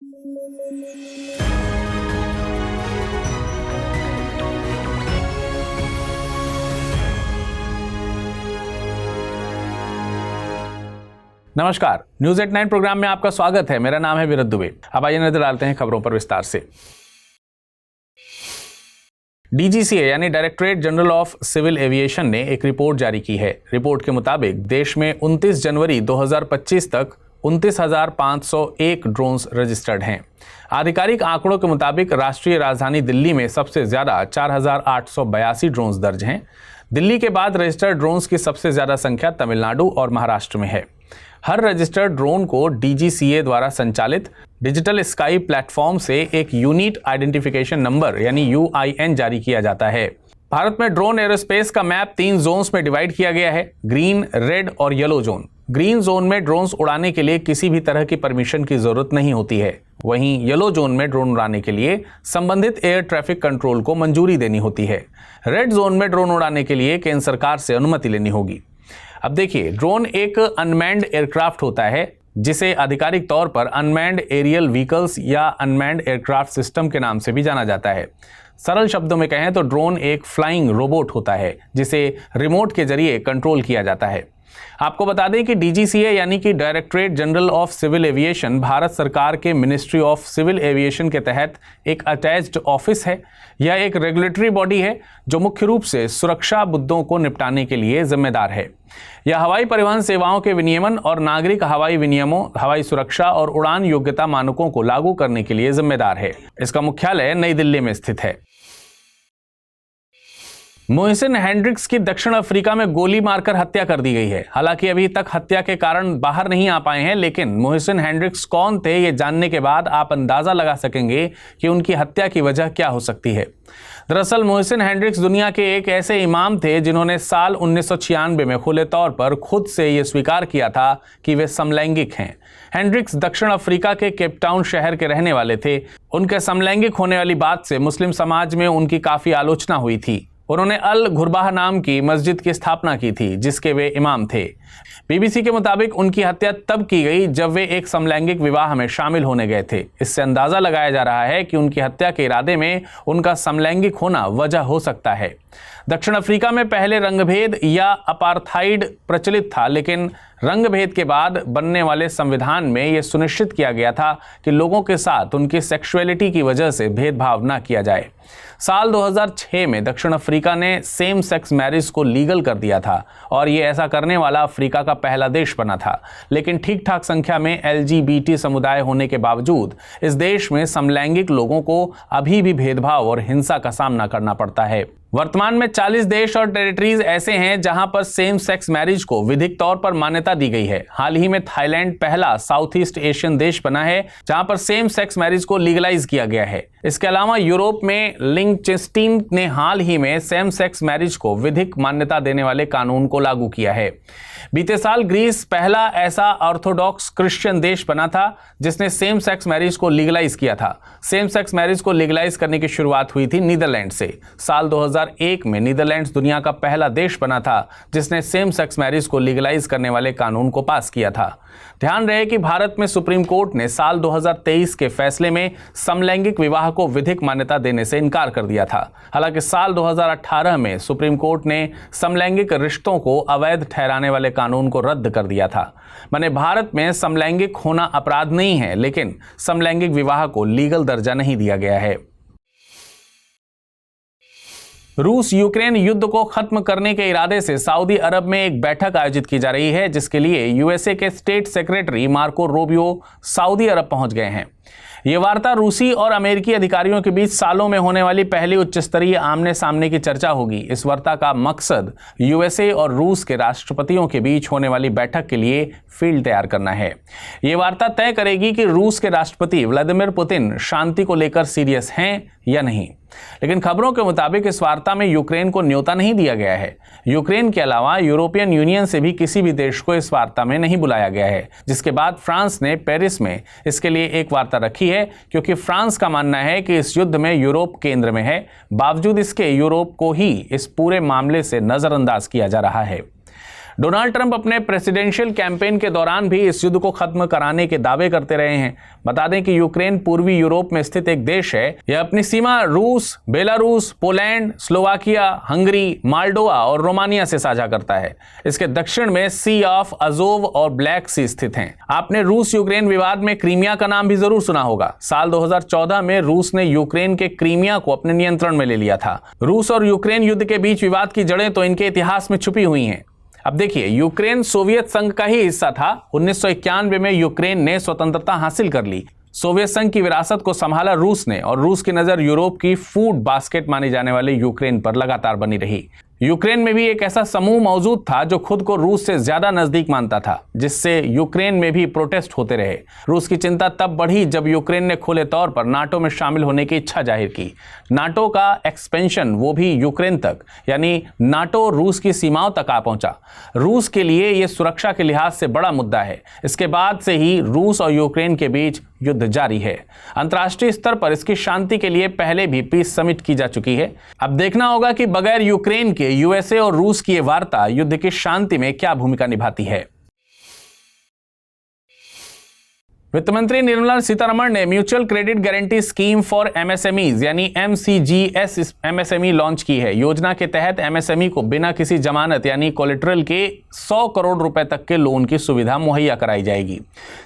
नमस्कार, news at 9 programme में आपका स्वागत है। मेरा नाम है विरत दुबे। अब आइए नजर डालते हैं खबरों पर विस्तार से। डीजीसीए यानी directorate general of civil aviation ने एक रिपोर्ट जारी की है। रिपोर्ट के मुताबिक देश में 29 जनवरी 2025 तक 29,501 ड्रोन्स रजिस्टर्ड हैं। आधिकारिक आंकड़ों के मुताबिक राष्ट्रीय राजधानी दिल्ली में सबसे ज्यादा 4,882 ड्रोन्स दर्ज हैं। दिल्ली के बाद रजिस्टर्ड ड्रोन्स की सबसे ज्यादा संख्या तमिलनाडु और महाराष्ट्र में है। हर रजिस्टर्ड ड्रोन को डीजीसीए द्वारा संचालित डिजिटल स्काई प्लेटफॉर्म से एक यूनिक आइडेंटिफिकेशन नंबर यानी यूआईएन जारी किया जाता है। भारत में ड्रोन एरोस्पेस का मैप 3 जोन्स में डिवाइड किया गया है, ग्रीन, रेड और येलो जोन। ग्रीन जोन में ड्रोन्स उड़ाने के लिए किसी भी तरह की परमिशन की जरूरत नहीं होती है। वहीं येलो जोन में ड्रोन उड़ाने के लिए संबंधित एयर ट्रैफिक कंट्रोल को मंजूरी देनी होती है। रेड जोन में ड्रोन उड़ाने के लिए केंद्र सरकार से अनुमति लेनी होगी। अब देखिए, ड्रोन एक अनमैन्ड एयरक्राफ्ट होता है जिसे आधिकारिक तौर पर अनमैन्ड एरियल व्हीकल्स या अनमैन्ड एयरक्राफ्ट सिस्टम के नाम से भी जाना जाता है। सरल शब्दों में कहें तो ड्रोन एक फ्लाइंग रोबोट होता है जिसे रिमोट के जरिए कंट्रोल किया जाता है। आपको बता दें कि डीजीसीए यानी कि directorate general of civil aviation Bharat सरकार के मिनिस्ट्री ऑफ सिविल एविएशन के तहत एक अटैच्ड ऑफिस है। यह एक रेगुलेटरी बॉडी है जो मुख्य रूप से सुरक्षा मुद्दों को निपटाने के लिए जिम्मेदार है। यह हवाई परिवहन सेवाओं के विनियमन और नागरिक हवाई विनियमों, हवाई सुरक्षा और उड़ान योग्यता मानकों को लागू करने के लिए जिम्मेदार है। इसका मुख्यालय नई दिल्ली में स्थित है। मोहसिन हेंड्रिक्स की दक्षिण अफ्रीका में गोली मारकर हत्या कर दी गई है। हालांकि अभी तक हत्या के कारण बाहर नहीं आ पाए हैं, लेकिन मोहसिन हेंड्रिक्स कौन थे ये जानने के बाद आप अंदाजा लगा सकेंगे कि उनकी हत्या की वजह क्या हो सकती है। दरअसल मोहसिन हेंड्रिक्स दुनिया के एक ऐसे इमाम थे जिन्होंने साल 1996 में खुले तौर पर खुद से ये स्वीकार किया था कि वे समलैंगिक हैं। हेंड्रिक्स दक्षिण अफ्रीका के केपटाउन शहर के रहने वाले थे। उनके समलैंगिक होने वाली बात से मुस्लिम समाज में उनकी काफी आलोचना हुई थी। उन्होंने अल घुरबाह नाम की मस्जिद की स्थापना की थी जिसके वे इमाम थे। बीबीसी के मुताबिक उनकी हत्या तब की गई जब वे एक समलैंगिक विवाह में शामिल होने गए थे। इससे अंदाजा लगाया जा रहा है कि उनकी हत्या के इरादे में उनका समलैंगिक होना वजह हो सकता है। दक्षिण अफ्रीका में पहले रंगभेद या अपार्थाइड प्रचलित था, लेकिन रंगभेद के बाद बनने वाले संविधान में यह सुनिश्चित किया गया था कि लोगों के साथ उनकी सेक्सुअलिटी की वजह से भेदभाव न किया जाए। साल 2006 में दक्षिण अफ्रीका ने सेम सेक्स मैरिज को लीगल कर दिया था और ये ऐसा करने वाला अफ्रीका का पहला देश बना था। लेकिन ठीक ठाक संख्या में एलजीबीटी समुदाय होने के बावजूद इस देश में समलैंगिक लोगों को अभी भी भेदभाव और हिंसा का सामना करना पड़ता है। वर्तमान में 40 देश और टेरिटरीज ऐसे हैं जहां पर सेम सेक्स मैरिज को विधिक तौर पर मान्यता दी गई है। हाल ही में थाईलैंड पहला साउथ ईस्ट एशियन देश बना है जहां पर सेम सेक्स मैरिज को लीगलाइज किया गया है। इसके अलावा यूरोप में लिंचेस्टीन ने हाल ही में सेम सेक्स मैरिज को विधिक मान्यता देने वाले कानून को लागू किया है। बीते साल ग्रीस पहला ऐसा ऑर्थोडॉक्स क्रिश्चियन देश बना था जिसने सेम सेक्स मैरिज को लीगलाइज किया था। सेम सेक्स मैरिज को लीगलाइज करने की शुरुआत हुई थी नीदरलैंड से। साल 2001 में नीदरलैंड्स दुनिया का पहला देश बना था जिसने सेम सेक्स मैरिज को लीगलाइज करने वाले कानून को पास किया था। ध्यान रहे कि भारत में सुप्रीम कोर्ट ने साल 2023 के फैसले में समलैंगिक विवाह को विधिक मान्यता देने से इनकार कर दिया था। हालांकि साल 2018 में सुप्रीम कोर्ट ने समलैंगिक रिश्तों को अवैध ठहराने वाले कानून को रद्द कर दिया था। माने भारत में समलैंगिक होना अपराध नहीं है, लेकिन समलैंगिक विवाह को लीगल दर्जा नहीं दिया गया है। रूस यूक्रेन युद्ध को खत्म करने के इरादे से सऊदी अरब में एक बैठक आयोजित की जा रही है, जिसके लिए यूएसए के स्टेट सेक्रेटरी मार्को रूबियो सऊदी अरब पहुंच गए हैं। ये वार्ता रूसी और अमेरिकी अधिकारियों के बीच सालों में होने वाली पहली उच्च स्तरीय आमने सामने की चर्चा होगी। इस वार्ता का मकसद यूएसए और रूस के राष्ट्रपतियों के बीच होने वाली बैठक के लिए फील्ड तैयार करना है। ये वार्ता तय करेगी कि रूस के राष्ट्रपति व्लादिमीर पुतिन शांति को लेकर सीरियस हैं या नहीं। लेकिन खबरों के मुताबिक इस वार्ता में यूक्रेन को न्योता नहीं दिया गया है। यूक्रेन के अलावा यूरोपियन यूनियन से भी किसी भी देश को इस वार्ता में नहीं बुलाया गया है, जिसके बाद फ्रांस ने पेरिस में इसके लिए एक वार्ता रखी है, क्योंकि फ्रांस का मानना है कि इस युद्ध में यूरोप केंद्र में है। बावजूद इसके यूरोप को ही इस पूरे मामले से नजरअंदाज किया जा रहा है। डोनाल्ड ट्रंप अपने प्रेसिडेंशियल कैंपेन के दौरान भी इस युद्ध को खत्म कराने के दावे करते रहे हैं। बता दें कि यूक्रेन पूर्वी यूरोप में स्थित एक देश है। यह अपनी सीमा रूस, Belarus, Poland, Slovakia, Hungary, Moldova और रोमानिया से साझा करता है। इसके दक्षिण में सी ऑफ अजोव और ब्लैक सी स्थित हैं। आपने रूस यूक्रेन विवाद में क्रीमिया का नाम भी जरूर सुना होगा। साल 2014 में रूस ने यूक्रेन के क्रीमिया को अपने नियंत्रण में ले लिया था। रूस और यूक्रेन युद्ध के बीच विवाद की जड़ें तो इनके इतिहास में छुपी हुई हैं। अब देखिए, यूक्रेन सोवियत संघ का ही हिस्सा था। 1991 में यूक्रेन ने स्वतंत्रता हासिल कर ली। सोवियत संघ की विरासत को संभाला रूस ने और रूस की नजर यूरोप की फूड बास्केट माने जाने वाले यूक्रेन पर लगातार बनी रही। यूक्रेन में भी एक ऐसा समूह मौजूद था जो खुद को रूस से ज्यादा नजदीक मानता था, जिससे यूक्रेन में भी प्रोटेस्ट होते रहे। रूस की चिंता तब बढ़ी जब यूक्रेन ने खुले तौर पर नाटो में शामिल होने की इच्छा जाहिर की। नाटो का एक्सपेंशन, वो भी यूक्रेन तक, यानी नाटो रूस की सीमाओं तक आ पहुंचा। रूस के लिए यह सुरक्षा के लिहाज से बड़ा मुद्दा है। इसके बाद से ही रूस और यूक्रेन के बीच युद्ध जारी है। अंतर्राष्ट्रीय स्तर पर इसकी शांति के लिए पहले भी पीस समिट की जा चुकी है। अब देखना होगा कि बगैर यूक्रेन के यूएसए और रूस की ये वार्ता युद्ध की शांति में क्या भूमिका निभाती है। वित्त मंत्री निर्मला सीतारमण ने mutual credit guarantee scheme for MSMEs यानी MCGS MSME लॉन्च की है। योजना के तहत एमएसएमई को बिना किसी जमानत यानी कोलेटरल के 100 करोड़ रुपए तक के लोन की सुविधा मुहैया कराई जाएगी,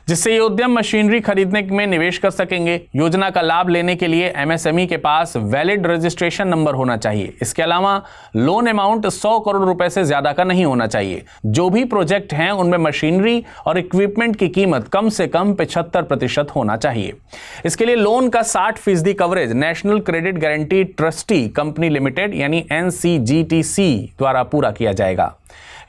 जिससे ये उद्यम मशीनरी खरीदने में निवेश कर सकेंगे। योजना का लाभ लेने के लिए एमएसएमई के पास वैलिड रजिस्ट्रेशन नंबर होना चाहिए। इसके अलावा लोन अमाउंट 100 करोड़ रुपए से ज्यादा का नहीं होना चाहिए। जो भी प्रोजेक्ट हैं उनमें मशीनरी और इक्विपमेंट की कीमत कम से कम 75% होना चाहिए। इसके लिए लोन का 60% coverage national credit guarantee trustee company limited यानी NCGTC द्वारा पूरा किया जाएगा।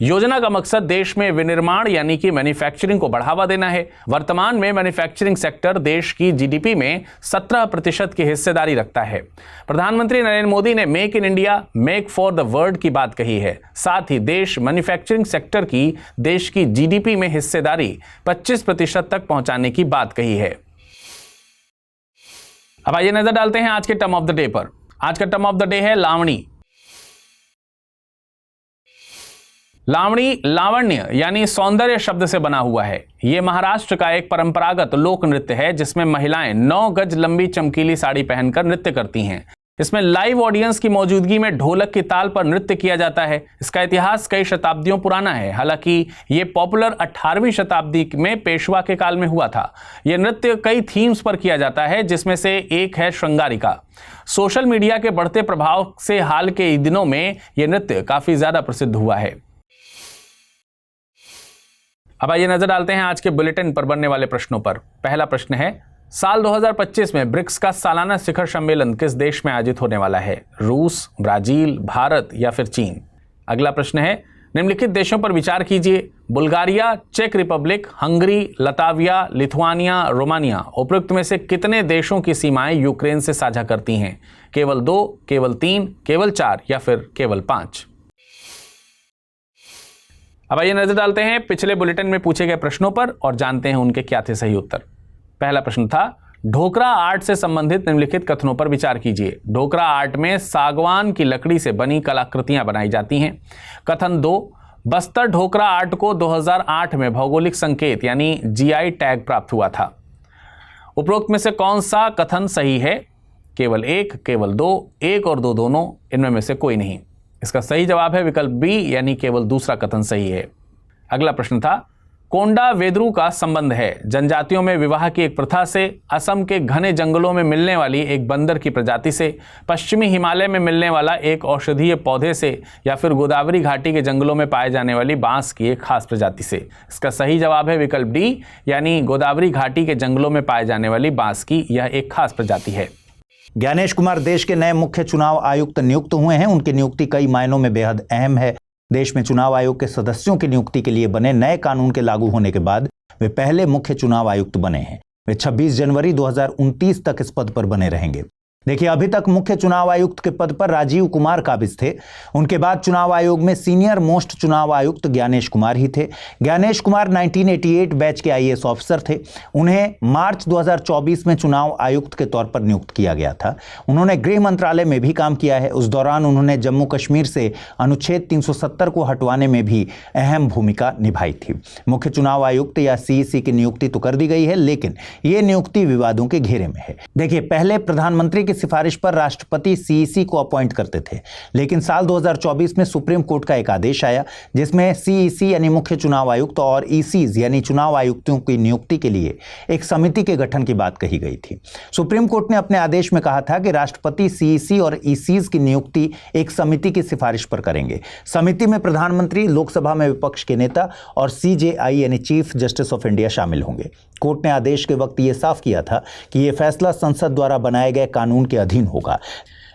योजना का मकसद देश में विनिर्माण यानी कि मैन्युफैक्चरिंग को बढ़ावा देना है। वर्तमान में मैन्युफैक्चरिंग सेक्टर देश की जीडीपी में 17% की हिस्सेदारी रखता है। प्रधानमंत्री नरेंद्र मोदी ने make in India, make for the world की बात कही है। साथ ही देश मैन्युफैक्चरिंग सेक्टर की देश की जीडीपी में हिस्सेदारी 25% तक पहुंचाने की बात कही है। अब आइए नजर डालते हैं आज के टर्म ऑफ द डे पर। आज का टर्म ऑफ द डे है लावणी। लावणी लावण्य यानी सौंदर्य शब्द से बना हुआ है। यह महाराष्ट्र का एक परंपरागत लोक नृत्य है जिसमें महिलाएं 9 गज लंबी चमकीली साड़ी पहनकर नृत्य करती हैं। इसमें लाइव ऑडियंस की मौजूदगी में ढोलक की ताल पर नृत्य किया जाता है। इसका इतिहास कई शताब्दियों पुराना है। हालांकि ये पॉपुलर 18वीं शताब्दी में पेशवा के काल में हुआ था। यह नृत्य कई थीम्स पर किया जाता है, जिसमें से एक है श्रृंगारिका। सोशल मीडिया के बढ़ते प्रभाव से हाल के दिनों में यह नृत्य काफी ज्यादा प्रसिद्ध हुआ है। अब आइए नजर डालते हैं आज के बुलेटिन पर बनने वाले प्रश्नों पर। पहला प्रश्न है, साल 2025 में ब्रिक्स का सालाना शिखर सम्मेलन किस देश में आयोजित होने वाला है? रूस, ब्राजील, भारत या फिर चीन? अगला प्रश्न है, निम्नलिखित देशों पर विचार कीजिए। बुल्गारिया, चेक Republic, Hungary, Latvia, Lithuania, Romania. उपरोक्त में से कितने देशों की सीमाएं यूक्रेन से साझा करती हैं? केवल 2, केवल 3, केवल 4 या फिर केवल 5? अब आइए नजर डालते हैं पिछले बुलेटिन में पूछे गए प्रश्नों पर और जानते हैं उनके क्या थे सही उत्तर। पहला प्रश्न था, ढोकरा आर्ट से संबंधित निम्नलिखित कथनों पर विचार कीजिए। ढोकरा आर्ट में सागवान की लकड़ी से बनी कलाकृतियां बनाई जाती हैं। कथन 2, बस्तर ढोकरा आर्ट को 2008 में भौगोलिक संकेत यानी GI टैग प्राप्त हुआ था। उपरोक्त में से कौन सा कथन सही है? केवल 1, केवल 2, 1 और 2 दोनों, इनमें में से कोई नहीं। इसका सही जवाब है विकल्प बी यानी केवल दूसरा कथन सही है। अगला प्रश्न था, कोंडा वेदरू का संबंध है जनजातियों में विवाह की एक प्रथा से, असम के घने जंगलों में मिलने वाली एक बंदर की प्रजाति से, पश्चिमी हिमालय में मिलने वाला एक औषधीय पौधे से या फिर गोदावरी घाटी के जंगलों में पाए जाने वाली बांस की एक खास प्रजाति से? इसका सही जवाब है विकल्प डी यानी गोदावरी घाटी के जंगलों में पाए जाने वाली बांस की यह एक खास प्रजाति है। ज्ञानेश कुमार देश के नए मुख्य चुनाव आयुक्त नियुक्त हुए हैं। उनकी नियुक्ति कई मायनों में बेहद अहम है। देश में चुनाव आयोग के सदस्यों की नियुक्ति के लिए बने नए कानून के लागू होने के बाद वे पहले मुख्य चुनाव आयुक्त बने हैं। वे 26 जनवरी 2029 तक इस पद पर बने रहेंगे। देखिए, अभी तक मुख्य चुनाव आयुक्त के पद पर राजीव कुमार काबिज थे। उनके बाद चुनाव आयोग में सीनियर मोस्ट चुनाव आयुक्त ज्ञानेश कुमार ही थे। ज्ञानेश कुमार 1988 बैच के आईएएस ऑफिसर थे। उन्हें मार्च 2024 में चुनाव आयुक्त के तौर पर नियुक्त किया गया था। उन्होंने गृह मंत्रालय में भी काम किया है। उस दौरान उन्होंने जम्मू कश्मीर से अनुच्छेद 370 को हटवाने में भी अहम भूमिका निभाई थी। मुख्य चुनाव आयुक्त या सीईसी की नियुक्ति तो कर दी गई है, लेकिन यह नियुक्ति विवादों के घेरे में है। देखिए, पहले प्रधानमंत्री की सिफारिश पर राष्ट्रपति सीईसी को अपॉइंट करते थे, लेकिन साल 2024 में सुप्रीम कोर्ट का एक आदेश आया जिसमें सीईसी यानी मुख्य चुनाव आयुक्त और ईसीज यानी चुनाव आयुक्तों की नियुक्ति के लिए एक समिति के गठन की बात कही गई थी। सुप्रीम कोर्ट ने अपने आदेश में कहा था कि राष्ट्रपति सीईसी और ईसीज की नियुक्ति एक समिति की सिफारिश पर करेंगे। समिति में प्रधानमंत्री, लोकसभा में विपक्ष के नेता और सीजेआई यानी चीफ जस्टिस ऑफ इंडिया शामिल होंगे। कोर्ट ने आदेश के वक्त यह साफ किया था कि यह फैसला संसद द्वारा बनाए गए कानून के अधीन होगा,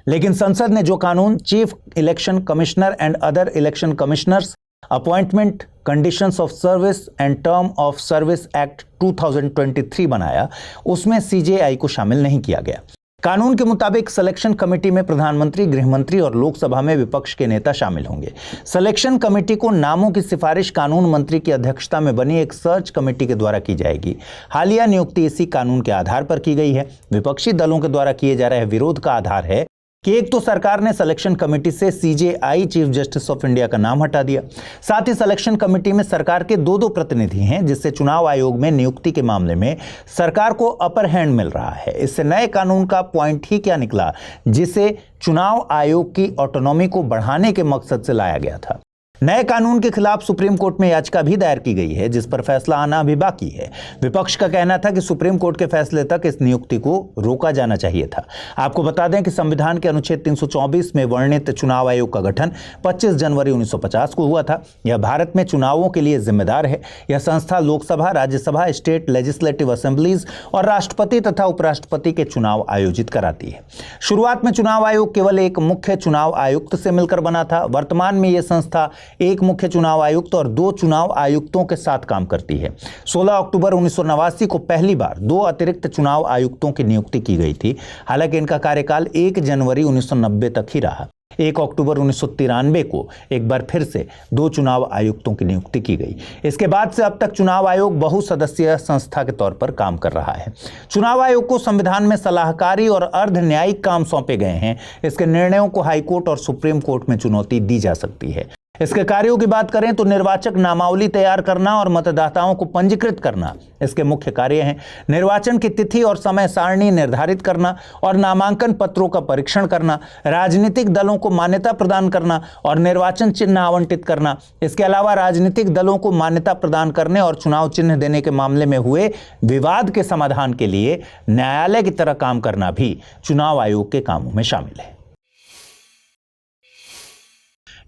लेकिन संसद ने जो कानून chief election commissioner and other election commissioners appointment conditions of service and term of service act 2023 बनाया, उसमें सीजेआई को शामिल नहीं किया गया। कानून के मुताबिक सिलेक्शन कमेटी में प्रधानमंत्री, गृह मंत्री और लोकसभा में विपक्ष के नेता शामिल होंगे। सिलेक्शन कमेटी को नामों की सिफारिश कानून मंत्री की अध्यक्षता में बनी एक सर्च कमेटी के द्वारा की जाएगी। हालिया नियुक्ति इसी कानून के आधार पर की गई है। विपक्षी दलों के द्वारा किए जा रहे विरोध का आधार है कि एक तो सरकार ने सिलेक्शन कमेटी से CJI chief justice of India का नाम हटा दिया, साथ ही सिलेक्शन कमेटी में सरकार के दो प्रतिनिधि हैं, जिससे चुनाव आयोग में नियुक्ति के मामले में सरकार को अपर हैंड मिल रहा है। इससे नए कानून का पॉइंट ही क्या निकला, जिसे चुनाव आयोग की ऑटोनॉमी को बढ़ाने के मकसद से लाया गया था। नए कानून के खिलाफ सुप्रीम कोर्ट में याचिका भी दायर की गई है, जिस पर फैसला आना अभी बाकी है। विपक्ष का कहना था कि सुप्रीम कोर्ट के फैसले तक इस नियुक्ति को रोका जाना चाहिए था। आपको बता दें कि संविधान के अनुच्छेद 324 में वर्णित चुनाव आयोग का गठन 25 जनवरी 1950 को हुआ था। यह भारत में चुनावों के लिए जिम्मेदार है। यह संस्था Lok Sabha, Rajya Sabha, state legislative assemblies और राष्ट्रपति तथा उपराष्ट्रपति के चुनाव आयोजित कराती है। शुरुआत में चुनाव आयोग केवल एक मुख्य चुनाव आयुक्त से मिलकर बना था। वर्तमान में यह संस्था एक मुख्य चुनाव आयुक्त और 2 चुनाव आयुक्तों के साथ काम करती है। 16 अक्टूबर 1989 को पहली बार 2 अतिरिक्त चुनाव आयुक्तों की नियुक्ति की गई थी। हालांकि इनका कार्यकाल 1 जनवरी 1990 तक ही रहा। 1 अक्टूबर 1993 को एक बार फिर से 2 चुनाव आयुक्तों की नियुक्ति की गई। इसके बाद से अब तक चुनाव आयोग बहुसदस्यीय संस्था के तौर पर काम कर रहा है। चुनाव आयोग को संविधान में सलाहकारी और अर्ध न्यायिक काम सौंपे गए हैं। इसके निर्णयों को हाईकोर्ट और सुप्रीम कोर्ट में चुनौती दी जा सकती है। इसके कार्यों की बात करें तो निर्वाचक नामावली तैयार करना और मतदाताओं को पंजीकृत करना इसके मुख्य कार्य हैं। निर्वाचन की तिथि और समय सारणी निर्धारित करना और नामांकन पत्रों का परीक्षण करना, राजनीतिक दलों को मान्यता प्रदान करना और निर्वाचन चिन्ह आवंटित करना। इसके अलावा राजनीतिक दलों को मान्यता प्रदान करने और चुनाव चिन्ह देने के मामले में हुए विवाद के समाधान के लिए न्यायालय की तरह काम करना भी चुनाव आयोग के कामों में शामिल है।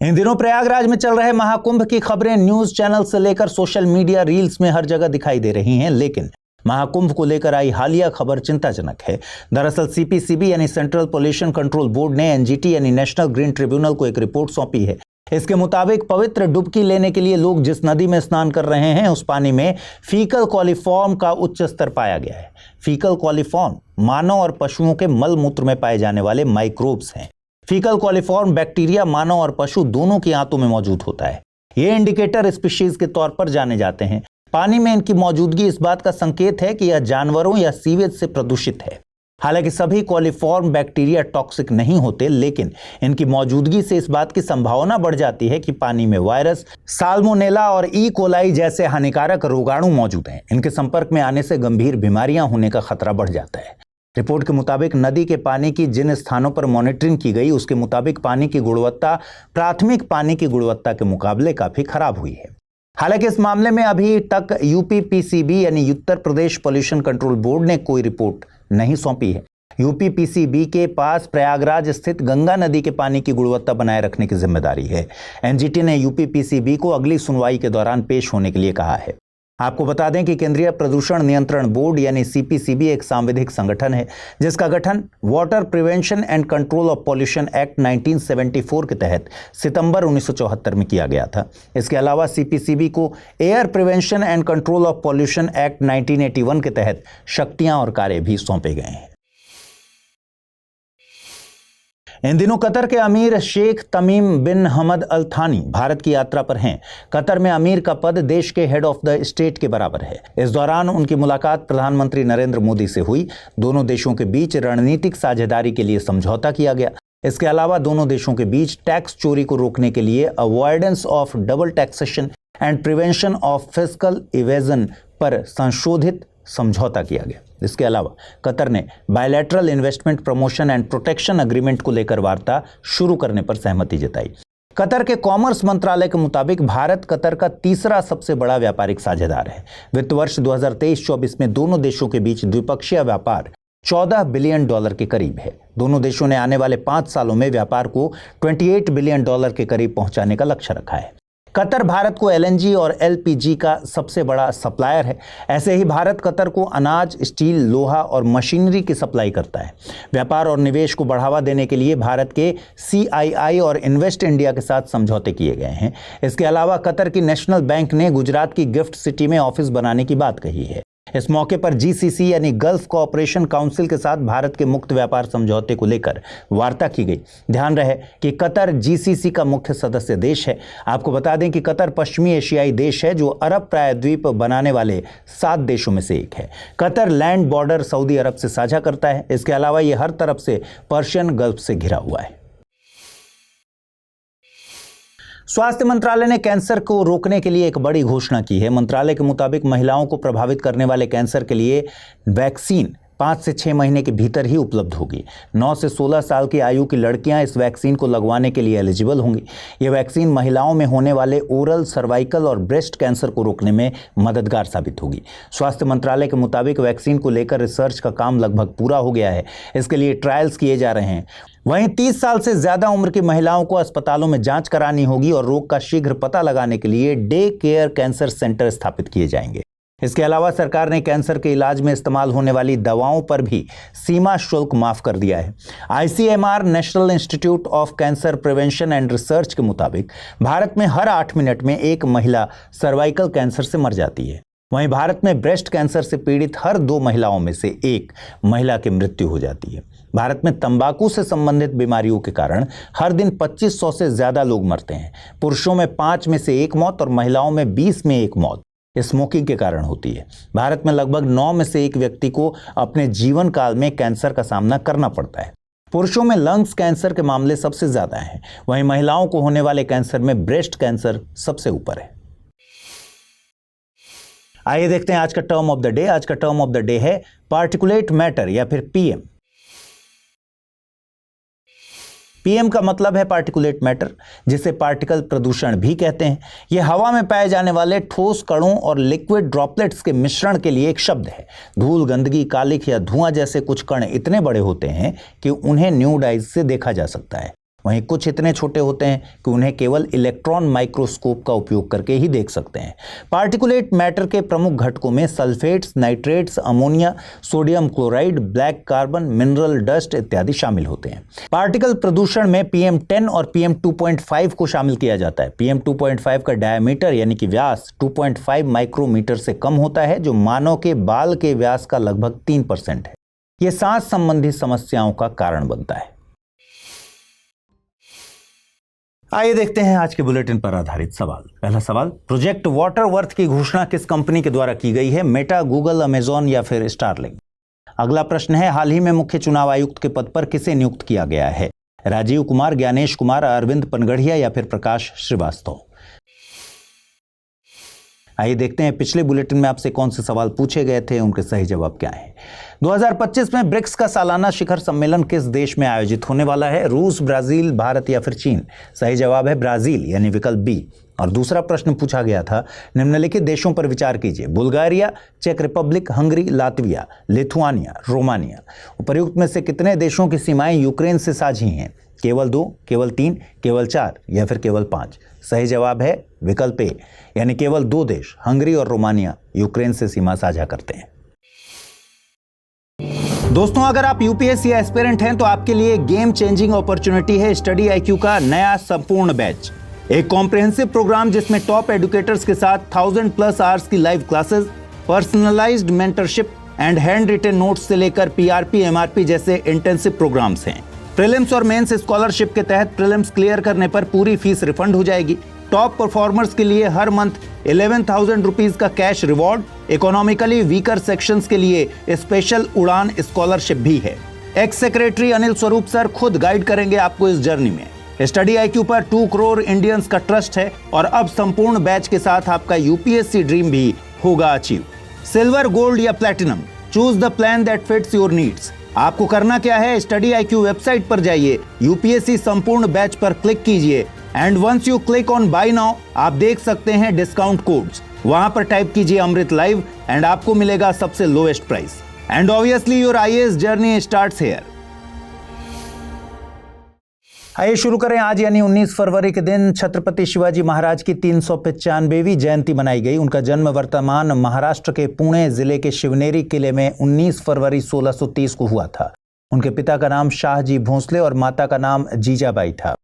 इन दिनों प्रयागराज में चल रहे महाकुंभ की खबरें न्यूज चैनल से लेकर सोशल मीडिया रील्स में हर जगह दिखाई दे रही हैं, लेकिन महाकुंभ को लेकर आई हालिया खबर चिंताजनक है। दरअसल सीपीसीबी यानी सेंट्रल पोल्यूशन कंट्रोल बोर्ड ने एनजीटी यानी नेशनल ग्रीन ट्रिब्यूनल को एक रिपोर्ट सौंपी है। इसके मुताबिक पवित्र डुबकी लेने के लिए लोग जिस नदी में स्नान कर रहे हैं, उस पानी में फीकल कॉलीफॉर्म का उच्च स्तर पाया गया है। फीकल कॉलीफॉर्म मानव और पशुओं के मल मूत्र में पाए जाने वाले माइक्रोब्स हैं। फीकल कॉलीफॉर्म बैक्टीरिया मानव और पशु दोनों की आंतों में मौजूद होता है। ये इंडिकेटर स्पीशीज के तौर पर जाने जाते हैं। पानी में इनकी मौजूदगी इस बात का संकेत है कि यह जानवरों या सीवेज से प्रदूषित है। हालांकि सभी कॉलीफॉर्म बैक्टीरिया टॉक्सिक नहीं होते, लेकिन इनकी मौजूदगी से इस बात की संभावना बढ़ जाती है कि पानी में वायरस, साल्मोनेला और ई कोलाई जैसे हानिकारक रोगाणु मौजूद हैं। इनके संपर्क में आने से गंभीर बीमारियां होने का खतरा बढ़ जाता है। रिपोर्ट के मुताबिक नदी के पानी की जिन स्थानों पर मॉनिटरिंग की गई, उसके मुताबिक पानी की गुणवत्ता प्राथमिक पानी की गुणवत्ता के मुकाबले काफी खराब हुई है। हालांकि इस मामले में अभी तक यूपीपीसीबी यानी Uttar Pradesh pollution control board ने कोई रिपोर्ट नहीं सौंपी है। यूपीपीसीबी के पास प्रयागराज स्थित गंगा नदी के पानी की गुणवत्ता बनाए रखने की जिम्मेदारी है। एनजीटी ने यूपीपीसीबी को अगली सुनवाई के दौरान पेश होने के लिए कहा है। आपको बता दें कि केंद्रीय प्रदूषण नियंत्रण बोर्ड यानी सीपीसीबी एक सांविधिक संगठन है, जिसका गठन water prevention and control of pollution act 1974 के तहत सितंबर 1974 में किया गया था। इसके अलावा सीपीसीबी को air prevention and control of pollution act 1981 के तहत शक्तियां और कार्य भी सौंपे गए हैं। इन दिनों कतर के अमीर शेख तमीम बिन हमद अल थानी भारत की यात्रा पर हैं। कतर में अमीर का पद देश के हेड ऑफ द स्टेट के बराबर है। इस दौरान उनकी मुलाकात प्रधानमंत्री नरेंद्र मोदी से हुई। दोनों देशों के बीच रणनीतिक साझेदारी के लिए समझौता किया गया। इसके अलावा दोनों देशों के बीच टैक्स चोरी को रोकने के लिए avoidance of double taxation and prevention of fiscal evasion पर संशोधित समझौता किया गया। इसके अलावा कतर ने bilateral investment promotion and protection agreement को लेकर वार्ता शुरू करने पर सहमति जताई। कतर के कॉमर्स मंत्रालय के मुताबिक भारत कतर का तीसरा सबसे बड़ा व्यापारिक साझेदार है। वित्त वर्ष 2023-24 में दोनों देशों के बीच द्विपक्षीय व्यापार $14 बिलियन के करीब है। दोनों देशों ने आने वाले 5 सालों में व्यापार को $28 बिलियन के करीब पहुंचाने का लक्ष्य रखा है। कतर भारत को LNG और LPG का सबसे बड़ा सप्लायर है। ऐसे ही भारत कतर को अनाज, स्टील, लोहा और मशीनरी की सप्लाई करता है। व्यापार और निवेश को बढ़ावा देने के लिए भारत के CII और इन्वेस्ट इंडिया के साथ समझौते किए गए हैं। इसके अलावा कतर की नेशनल बैंक ने गुजरात की गिफ्ट सिटी में ऑफिस बनाने की बात कही है। इस मौके पर GCC यानी गल्फ कोऑपरेशन काउंसिल के साथ भारत के मुक्त व्यापार समझौते को लेकर वार्ता की गई। ध्यान रहे कि कतर GCC का मुख्य सदस्य देश है। आपको बता दें कि कतर पश्चिमी एशियाई देश है जो अरब प्रायद्वीप बनाने वाले 7 देशों में से एक है। कतर लैंड बॉर्डर सऊदी अरब से साझा करता है। इसके अलावा ये हर तरफ से पर्शियन गल्फ से घिरा हुआ है। स्वास्थ्य मंत्रालय ने कैंसर को रोकने के लिए एक बड़ी घोषणा की है। मंत्रालय के मुताबिक महिलाओं को प्रभावित करने वाले कैंसर के लिए वैक्सीन 5 से 6 महीने के भीतर ही उपलब्ध होगी। 9 से 16 साल की आयु की लड़कियां इस वैक्सीन को लगवाने के लिए एलिजिबल होंगी। ये वैक्सीन महिलाओं में होने वाले ओरल, सर्वाइकल और ब्रेस्ट कैंसर को रोकने में मददगार साबित होगी। स्वास्थ्य मंत्रालय के मुताबिक वैक्सीन को लेकर रिसर्च का काम लगभग पूरा हो गया है। इसके लिए ट्रायल्स किए जा रहे हैं। वहीं 30 साल से ज्यादा उम्र की महिलाओं को अस्पतालों में जांच करानी होगी और रोग का शीघ्र पता लगाने के लिए डे केयर कैंसर सेंटर स्थापित किए जाएंगे। इसके अलावा सरकार ने कैंसर के इलाज में इस्तेमाल होने वाली दवाओं पर भी सीमा शुल्क माफ कर दिया है। ICMR national institute of cancer prevention and research के मुताबिक भारत में हर 8 मिनट में एक महिला सर्वाइकल कैंसर से मर जाती है। वहीं भारत में ब्रेस्ट कैंसर से पीड़ित हर 2 महिलाओं में से 1 महिला की मृत्यु हो जाती है। भारत में तंबाकू से संबंधित बीमारियों के कारण हर दिन 2500 से ज्यादा लोग मरते हैं। पुरुषों में 5 में से 1 मौत और महिलाओं में 20 में 1 मौत स्मोकिंग के कारण होती है। भारत में लगभग 9 में से 1 व्यक्ति को अपने जीवन काल में कैंसर का सामना करना पड़ता है। पुरुषों में लंग्स कैंसर के मामले सबसे ज्यादा हैं। वहीं महिलाओं को होने वाले कैंसर में ब्रेस्ट कैंसर सबसे ऊपर है। आइए देखते हैं आज का टर्म ऑफ द डे। आज का टर्म ऑफ द डे है पार्टिकुलेट मैटर या फिर PM। PM का मतलब है पार्टिकुलेट मैटर, जिसे पार्टिकल प्रदूषण भी कहते हैं। यह हवा में पाए जाने वाले ठोस कणों और लिक्विड ड्रॉपलेट्स के मिश्रण के लिए एक शब्द है। धूल, गंदगी, कालिख या धुआं जैसे कुछ कण इतने बड़े होते हैं कि उन्हें न्यूड आइज से देखा जा सकता है। वहीं कुछ इतने छोटे होते हैं कि उन्हें केवल इलेक्ट्रॉन माइक्रोस्कोप का उपयोग करके ही देख सकते हैं। पार्टिकुलेट मैटर के प्रमुख घटकों में sulphates, nitrates, ammonia, sodium chloride, black carbon, mineral dust इत्यादि शामिल होते हैं। पार्टिकल प्रदूषण में PM10 और PM2.5 को शामिल किया जाता है। PM2.5 का डायमीटर यानी कि व्यास 2.5 माइक्रोमीटर से कम होता है, जो मानव के बाल के व्यास का लगभग 3% है। यह सांस संबंधी समस्याओं का कारण बनता है। आइए देखते हैं आज के बुलेटिन पर आधारित सवाल। पहला सवाल, प्रोजेक्ट वाटरवर्थ की घोषणा किस कंपनी के द्वारा की गई है? मेटा, गूगल, अमेजॉन या फिर स्टारलिंक? अगला प्रश्न है, हाल ही में मुख्य चुनाव आयुक्त के पद पर किसे नियुक्त किया गया है? राजीव कुमार, ज्ञानेश कुमार, अरविंद पनगढ़िया या फिर प्रकाश श्रीवास्तव? आइए देखते हैं पिछले बुलेटिन में आपसे कौन से सवाल पूछे गए थे, उनके सही जवाब क्या है। 2025 में ब्रिक्स का सालाना शिखर सम्मेलन किस देश में आयोजित होने वाला है? रूस, ब्राजील, भारत या फिर चीन? सही जवाब है ब्राजील यानी विकल्प बी। और दूसरा प्रश्न पूछा गया था, निम्नलिखित देशों पर विचार कीजिए: बुल्गारिया, चेक Republic, Hungary, Latvia, Lithuania, Romania. उपर्युक्त में से कितने देशों की सीमाएं यूक्रेन से साझी हैं? केवल 2, केवल 3, केवल 4 या फिर केवल 5? सही जवाब है विकल्प ए यानी केवल 2 देश, हंगरी और रोमानिया, यूक्रेन से सीमा साझा करते हैं। दोस्तों, अगर आप UPSC या एस्पिरेंट हैं तो आपके लिए गेम चेंजिंग अपॉर्चुनिटी है स्टडी IQ का नया संपूर्ण बैच। एक कॉम्प्रिहेंसिव प्रोग्राम जिसमें टॉप एडुकेटर्स के साथ 1000+ आवर्स की live classes, personalised mentorship and hand written notes से लेकर PRP, MRP जैसे इंटेंसिव प्रोग्राम्स हैं। प्रीलिम्स और मेंस स्कॉलरशिप के तहत प्रीलिम्स क्लियर करने पर पूरी फीस रिफंड हो जाएगी। टॉप परफॉर्मर्स के लिए हर मंथ 11,000 रुपीज का cash reward. Economically weaker sections के लिए स्पेशल उड़ान स्कॉलरशिप भी है। X secretary Anil Swarup sir खुद गाइड करेंगे आपको इस जर्नी में। स्टडी IQ पर 2 करोड़ इंडियंस का ट्रस्ट है और अब संपूर्ण बैच के साथ आपका UPSC ड्रीम भी होगा अचीव। सिल्वर, गोल्ड या platinum, choose the plan that fits your needs. आपको करना क्या है, स्टडी IQ वेबसाइट पर जाइए, UPSC संपूर्ण बैच पर क्लिक कीजिए and once you click on buy now आप देख सकते हैं डिस्काउंट कोड्स। वहां पर टाइप कीजिए अमृत लाइव एंड आपको मिलेगा सबसे lowest price and obviously your IAS journey starts here. आइए शुरू करें। आज यानी 19 फरवरी के दिन छत्रपति शिवाजी महाराज की 395वीं जयंती मनाई गई। उनका जन्म वर्तमान महाराष्ट्र के पुणे जिले के शिवनेरी किले में 19 फरवरी 1630 को हुआ था। उनके पिता का नाम शाहजी भोंसले और माता का नाम जीजाबाई था।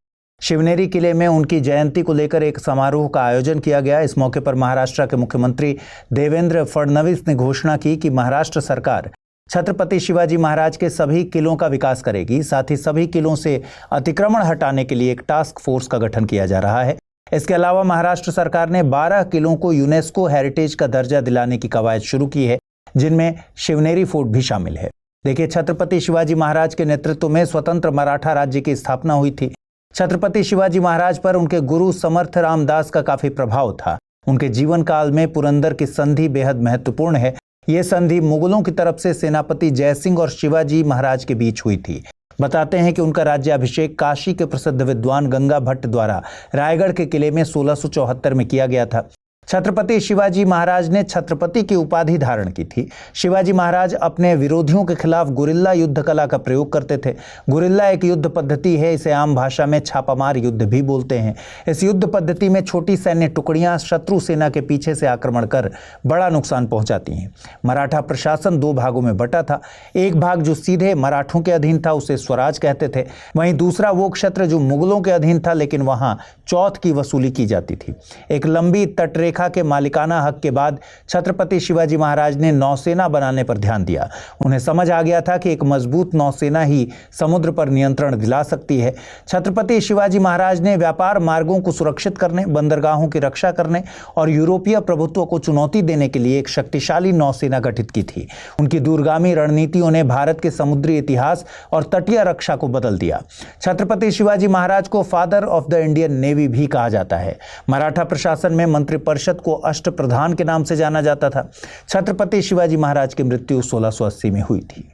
शिवनेरी किले में उनकी जयंती को लेकर एक समारोह का आयोजन किया गया। इस मौके पर महाराष्ट्र के मुख्यमंत्री देवेंद्र फडणवीस ने घोषणा की कि महाराष्ट्र सरकार छत्रपति शिवाजी महाराज के सभी किलों का विकास करेगी। साथ ही सभी किलों से अतिक्रमण हटाने के लिए एक टास्क फोर्स का गठन किया जा रहा है। इसके अलावा महाराष्ट्र सरकार ने 12 किलों को यूनेस्को हेरिटेज का दर्जा दिलाने की कवायद शुरू की है, जिनमें शिवनेरी फोर्ट भी शामिल है। देखिए, छत्रपति शिवाजी महाराज के नेतृत्व में स्वतंत्र मराठा राज्य की स्थापना हुई थी। छत्रपति शिवाजी महाराज पर उनके गुरु समर्थ रामदास का काफी प्रभाव था। उनके जीवन काल में पुरंदर की संधि बेहद महत्वपूर्ण है। ये संधि मुगलों की तरफ से सेनापति जयसिंह और शिवाजी महाराज के बीच हुई थी। बताते हैं कि उनका राज्याभिषेक काशी के प्रसिद्ध विद्वान गंगा भट्ट द्वारा रायगढ़ के किले में 1674 में किया गया था। छत्रपति शिवाजी महाराज ने छत्रपति की उपाधि धारण की थी। शिवाजी महाराज अपने विरोधियों के खिलाफ गुरिल्ला युद्ध कला का प्रयोग करते थे। गुरिल्ला एक युद्ध पद्धति है, इसे आम भाषा में छापामार युद्ध भी बोलते हैं। इस युद्ध पद्धति में छोटी सैन्य टुकड़ियां शत्रु सेना के पीछे से आक्रमण कर बड़ा नुकसान पहुंचाती हैं। मराठा प्रशासन 2 भागों में बटा था। एक भाग जो सीधे मराठों के अधीन था उसे स्वराज कहते थे। वहीं दूसरा वो क्षेत्र जो मुगलों के अधीन था, लेकिन वहां चौथ की वसूली की जाती थी। एक लंबी तटरेखा के मालिकाना हक के बाद छत्रपति शिवाजी महाराज ने नौसेना बनाने पर ध्यान दिया। उन्हें समझ आ गया था कि एक मजबूत नौसेना ही समुद्र पर नियंत्रण दिला सकती है। छत्रपति शिवाजी महाराज ने व्यापार मार्गों को सुरक्षित करने, बंदरगाहों की रक्षा करने और यूरोपीय प्रभुत्व को चुनौती देने के लिए एक शक्तिशाली नौसेना गठित की थी। उनकी दूरगामी रणनीतियों ने भारत के समुद्री इतिहास और तटीय रक्षा को बदल दिया। छत्रपति शिवाजी महाराज को father of the Indian navy भी कहा जाता है। मराठा प्रशासन में मंत्रिपरिषद को अष्टप्रधान के नाम से जाना जाता था। छत्रपति शिवाजी महाराज की मृत्यु 1680 में हुई थी।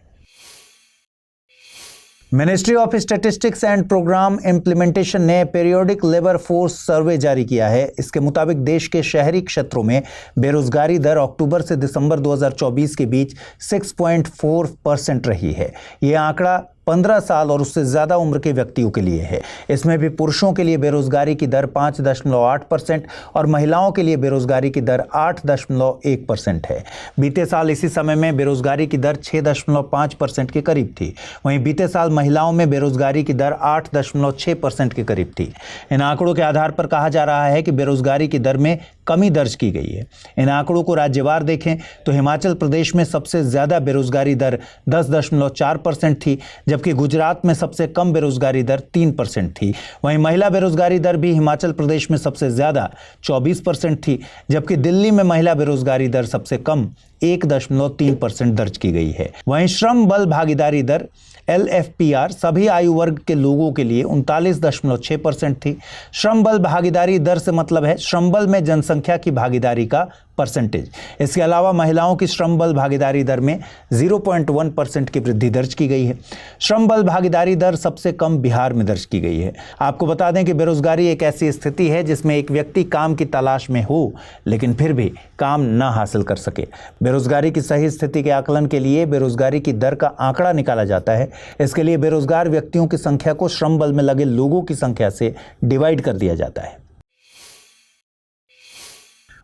Ministry of statistics and programme implementation ने पीरियोडिक लेबर फोर्स सर्वे जारी किया है। इसके मुताबिक देश के शहरी क्षेत्रों में बेरोजगारी दर अक्टूबर से दिसंबर 2024 के बीच 6.4% रही है। यह आंकड़ा 15 साल और उससे ज़्यादा उम्र के व्यक्तियों के लिए है। इसमें भी पुरुषों के लिए बेरोजगारी की दर 5.8% और महिलाओं के लिए बेरोजगारी की दर 8.1% है। बीते साल इसी समय में बेरोजगारी की दर 6.5% के करीब थी। वहीं बीते साल महिलाओं में बेरोजगारी की दर 8.6% के करीब थी। इन आंकड़ों के आधार पर कहा जा रहा है कि बेरोजगारी की दर में कमी दर्ज की गई है। इन आंकड़ों को राज्यवार देखें तो हिमाचल प्रदेश में सबसे ज़्यादा बेरोजगारी दर 10.4% थी, जबकि गुजरात में सबसे कम बेरोजगारी दर 3% थी। वहीं महिला बेरोजगारी दर भी हिमाचल प्रदेश में सबसे ज़्यादा 24% थी, जबकि दिल्ली में महिला बेरोजगारी दर सबसे कम 1.3% दर्ज की गई है। वहीं श्रम बल भागीदारी दर LFPR सभी आयु वर्ग के लोगों के लिए 39.6% थी। श्रम बल भागीदारी दर से मतलब है श्रम बल में जनसंख्या की भागीदारी का परसेंटेज। इसके अलावा महिलाओं की श्रम बल भागीदारी दर में 0.1% की वृद्धि दर्ज की गई है। श्रम बल भागीदारी दर सबसे कम बिहार में दर्ज की गई है। आपको बता दें कि बेरोजगारी एक ऐसी स्थिति है जिसमें एक व्यक्ति काम की तलाश में हो लेकिन फिर भी काम न हासिल कर सके। बेरोजगारी की सही स्थिति के आकलन के लिए बेरोजगारी की दर का आंकड़ा निकाला जाता है। इसके लिए बेरोजगार व्यक्तियों की संख्या को श्रम बल में लगे लोगों की संख्या से डिवाइड कर दिया जाता है।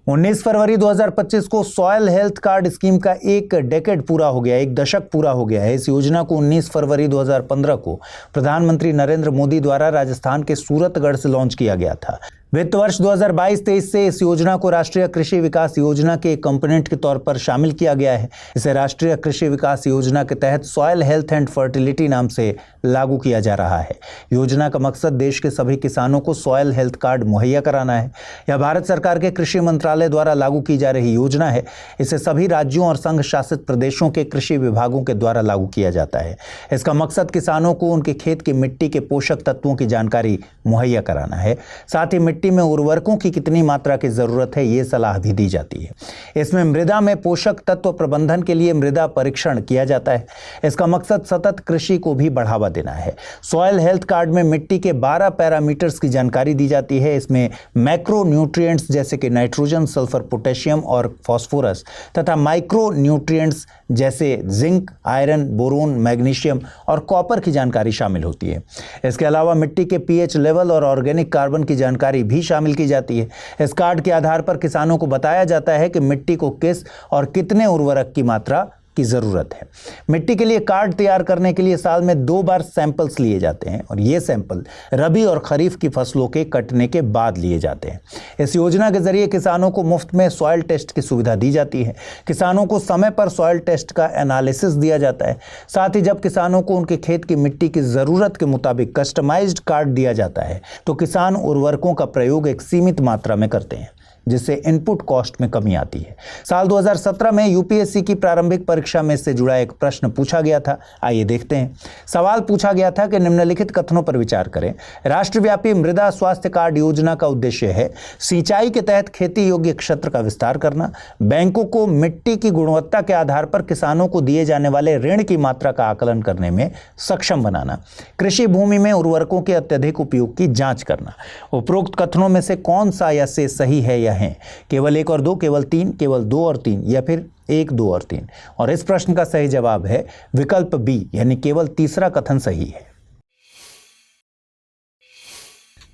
19 फरवरी 2025 को सॉयल हेल्थ कार्ड स्कीम का एक डेकेड पूरा हो गया, एक दशक पूरा हो गया है। इस योजना को 19 फरवरी 2015 को प्रधानमंत्री नरेंद्र मोदी द्वारा राजस्थान के सूरतगढ़ से लॉन्च किया गया था। वित्त वर्ष 2022-23 से इस योजना को राष्ट्रीय कृषि विकास योजना के एक कंपोनेंट के तौर पर शामिल किया गया है। इसे राष्ट्रीय कृषि विकास योजना के तहत सॉइल हेल्थ एंड फर्टिलिटी नाम से लागू किया जा रहा है। योजना का मकसद देश के सभी किसानों को सॉइल हेल्थ कार्ड मुहैया कराना है। यह भारत सरकार के कृषि मंत्रालय द्वारा लागू की जा रही योजना है। इसे सभी राज्यों और संघ शासित प्रदेशों के कृषि विभागों के द्वारा लागू किया जाता है। इसका मकसद किसानों को उनके खेत की मिट्टी के पोषक तत्वों की जानकारी मुहैया कराना है। साथ ही मिट्टी में उर्वरकों की कितनी मात्रा की जरूरत है, ये सलाह भी दी जाती है। इसमें मृदा में पोषक तत्व प्रबंधन के लिए मृदा परीक्षण किया जाता है। इसका मकसद सतत कृषि को भी बढ़ावा देना है। सॉइल हेल्थ कार्ड में मिट्टी के 12 पैरामीटर्स की जानकारी दी जाती है। इसमें मैक्रो न्यूट्रिएंट्स जैसे कि नाइट्रोजन, सल्फर, पोटेशियम और फास्फोरस तथा माइक्रो न्यूट्रिएंट्स जैसे जिंक, आयरन, बोरोन, मैग्नीशियम और कॉपर की जानकारी शामिल होती है। इसके अलावा मिट्टी के पीएच लेवल और ऑर्गेनिक कार्बन की जानकारी भी शामिल की जाती है। इस कार्ड के आधार पर किसानों को बताया जाता है कि मिट्टी को किस और कितने उर्वरक की मात्रा की जरूरत है। मिट्टी के लिए कार्ड तैयार करने के लिए साल में 2 बार सैंपल्स लिए जाते हैं और ये सैंपल रबी और खरीफ की फसलों के कटने के बाद लिए जाते हैं। इस योजना के जरिए किसानों को मुफ्त में सॉइल टेस्ट की सुविधा दी जाती है। किसानों को समय पर सॉइल टेस्ट का एनालिसिस दिया जाता है। साथ ही जब किसानों को उनके खेत की मिट्टी की जरूरत के मुताबिक कस्टमाइज्ड कार्ड दिया जाता है तो किसान उर्वरकों का प्रयोग एक सीमित मात्रा में करते हैं, जिससे इनपुट कॉस्ट में कमी आती है। साल 2017 में यूपीएससी की प्रारंभिक परीक्षा में इससे जुड़ा एक प्रश्न पूछा गया था। आइए देखते हैं। सवाल पूछा गया था कि निम्नलिखित कथनों पर विचार करें। राष्ट्रव्यापी मृदा स्वास्थ्य कार्ड योजना का उद्देश्य है सिंचाई के तहत खेती योग्य क्षेत्र का विस्तार करना, बैंकों को मिट्टी की गुणवत्ता के आधार पर किसानों को दिए जाने वाले ऋण की मात्रा का आकलन करने में सक्षम बनाना, कृषि भूमि में उर्वरकों के अत्यधिक उपयोग की जांच करना। उपरोक्त कथनों में से कौन सा या से सही है या हैं? केवल 1 और 2, केवल 3, केवल 2 और 3 या फिर 1, 2 और 3? और इस प्रश्न का सही जवाब है विकल्प बी, यानी केवल तीसरा कथन सही है।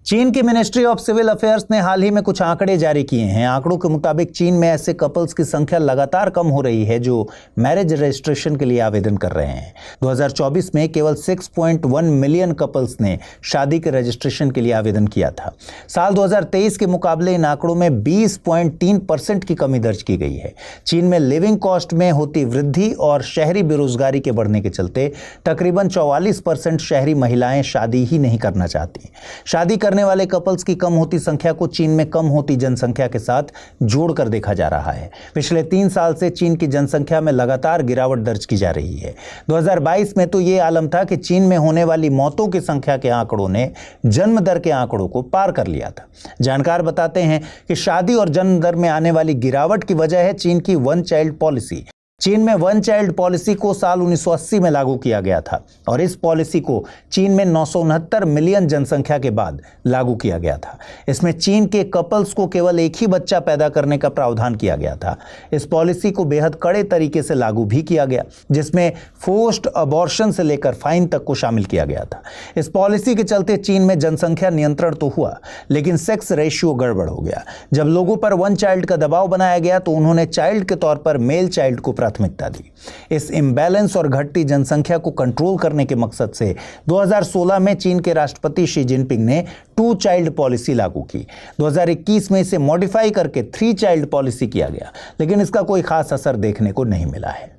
चीन की मिनिस्ट्री ऑफ सिविल अफेयर्स ने हाल ही में कुछ आंकड़े जारी किए हैं। आंकड़ों के मुताबिक चीन में ऐसे कपल्स की संख्या लगातार कम हो रही है जो मैरिज रजिस्ट्रेशन के लिए आवेदन कर रहे हैं। 2024 में केवल 6.1 मिलियन कपल्स ने शादी के रजिस्ट्रेशन के लिए आवेदन किया था। साल 2023 के मुकाबले इन आंकड़ों में 20.3% की कमी दर्ज की गई है। चीन में लिविंग कॉस्ट में होती वृद्धि और शहरी बेरोजगारी के बढ़ने के चलते तकरीबन 44% शहरी महिलाएं शादी ही नहीं करना चाहती। शादी करने वाले कपल्स की कम होती संख्या को चीन में कम होती जनसंख्या के साथ जोड़कर देखा जा रहा है। पिछले 3 साल से चीन की जनसंख्या में लगातार गिरावट दर्ज की जा रही है। 2022 में तो ये आलम था कि चीन में होने वाली मौतों की संख्या के आंकड़ों ने जन्म दर के आंकड़ों को पार कर लिया था। जानकार बताते हैं कि शादी और जन्म दर में आने वाली गिरावट की वजह है चीन की 1 चाइल्ड पॉलिसी। चीन में 1 चाइल्ड पॉलिसी को साल 1980 में लागू किया गया था और इस पॉलिसी को चीन में 969 मिलियन जनसंख्या के बाद लागू किया गया था। इसमें चीन के कपल्स को केवल एक ही बच्चा पैदा करने का प्रावधान किया गया था। इस पॉलिसी को बेहद कड़े तरीके से लागू भी किया गया, जिसमें फोर्स्ड अबॉर्शन से लेकर फाइन तक को शामिल किया गया था। इस पॉलिसी के चलते चीन में जनसंख्या नियंत्रण तो हुआ, लेकिन सेक्स रेशियो गड़बड़ हो गया। जब लोगों पर 1 चाइल्ड का दबाव बनाया गया तो उन्होंने चाइल्ड के तौर पर मेल चाइल्ड को प्राथमिकता दी। इस इम्बैलेंस और घटती जनसंख्या को कंट्रोल करने के मकसद से 2016 में चीन के राष्ट्रपति शी जिनपिंग ने 2 चाइल्ड पॉलिसी लागू की। 2021 में इसे मॉडिफाई करके 3 चाइल्ड पॉलिसी किया गया, लेकिन इसका कोई खास असर देखने को नहीं मिला है।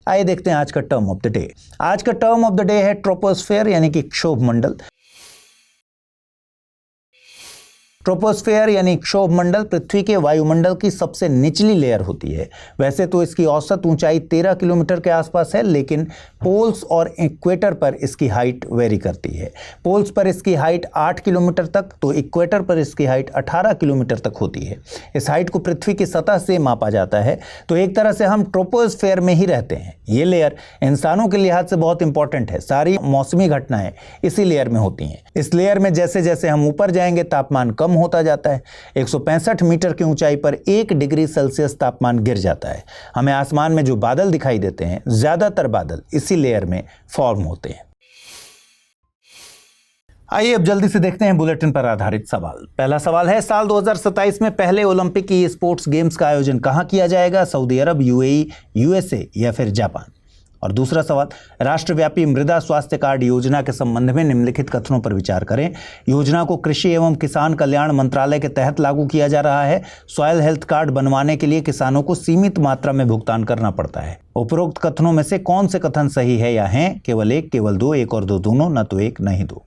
आइए देखते हैं आज का टर्म ऑफ द डे। आज का टर्म ऑफ द डे है ट्रोपोस्फेयर, यानी कि क्षोभ मंडल। ट्रोपोस्फेयर यानी क्षोभ मंडल पृथ्वी के वायुमंडल की सबसे निचली लेयर होती है। वैसे तो इसकी औसत ऊंचाई 13 किलोमीटर के आसपास है, लेकिन पोल्स और इक्वेटर पर इसकी हाइट वेरी करती है। पोल्स पर इसकी हाइट 8 किलोमीटर तक, तो इक्वेटर पर इसकी हाइट 18 किलोमीटर तक होती है। इस हाइट को पृथ्वी की सतह से मापा जाता है, तो एक तरह से हम ट्रोपोस्फेयर में ही रहते हैं। ये लेयर इंसानों के लिहाज से बहुत इंपॉर्टेंट है। सारी मौसमी घटनाएं इसी लेयर में होती हैं। इस लेयर में जैसे जैसे हम ऊपर जाएंगे तापमान कम होता जाता है। 165 मीटर की ऊंचाई पर 1 डिग्री सेल्सियस तापमान गिर जाता है। हमें आसमान में जो बादल दिखाई देते हैं, ज्यादातर बादल इसी लेयर में फॉर्म होते हैं। आइए अब जल्दी से देखते हैं बुलेटिन पर आधारित सवाल। पहला सवाल है, साल 2027 में पहले ओलंपिक ई स्पोर्ट्स गेम्स का आयोजन कहां किया जाएगा? सऊदी अरब, यूएई, यूएसए या फिर जापान? और दूसरा सवाल, राष्ट्रव्यापी मृदा स्वास्थ्य कार्ड योजना के संबंध में निम्नलिखित कथनों पर विचार करें। योजना को कृषि एवं किसान कल्याण मंत्रालय के तहत लागू किया जा रहा है। सॉयल हेल्थ कार्ड बनवाने के लिए किसानों को सीमित मात्रा में भुगतान करना पड़ता है। उपरोक्त कथनों में से कौन से कथन सही है या हैं? केवल एक, केवल दो, एक और दो दोनों, न तो एक न ही दो।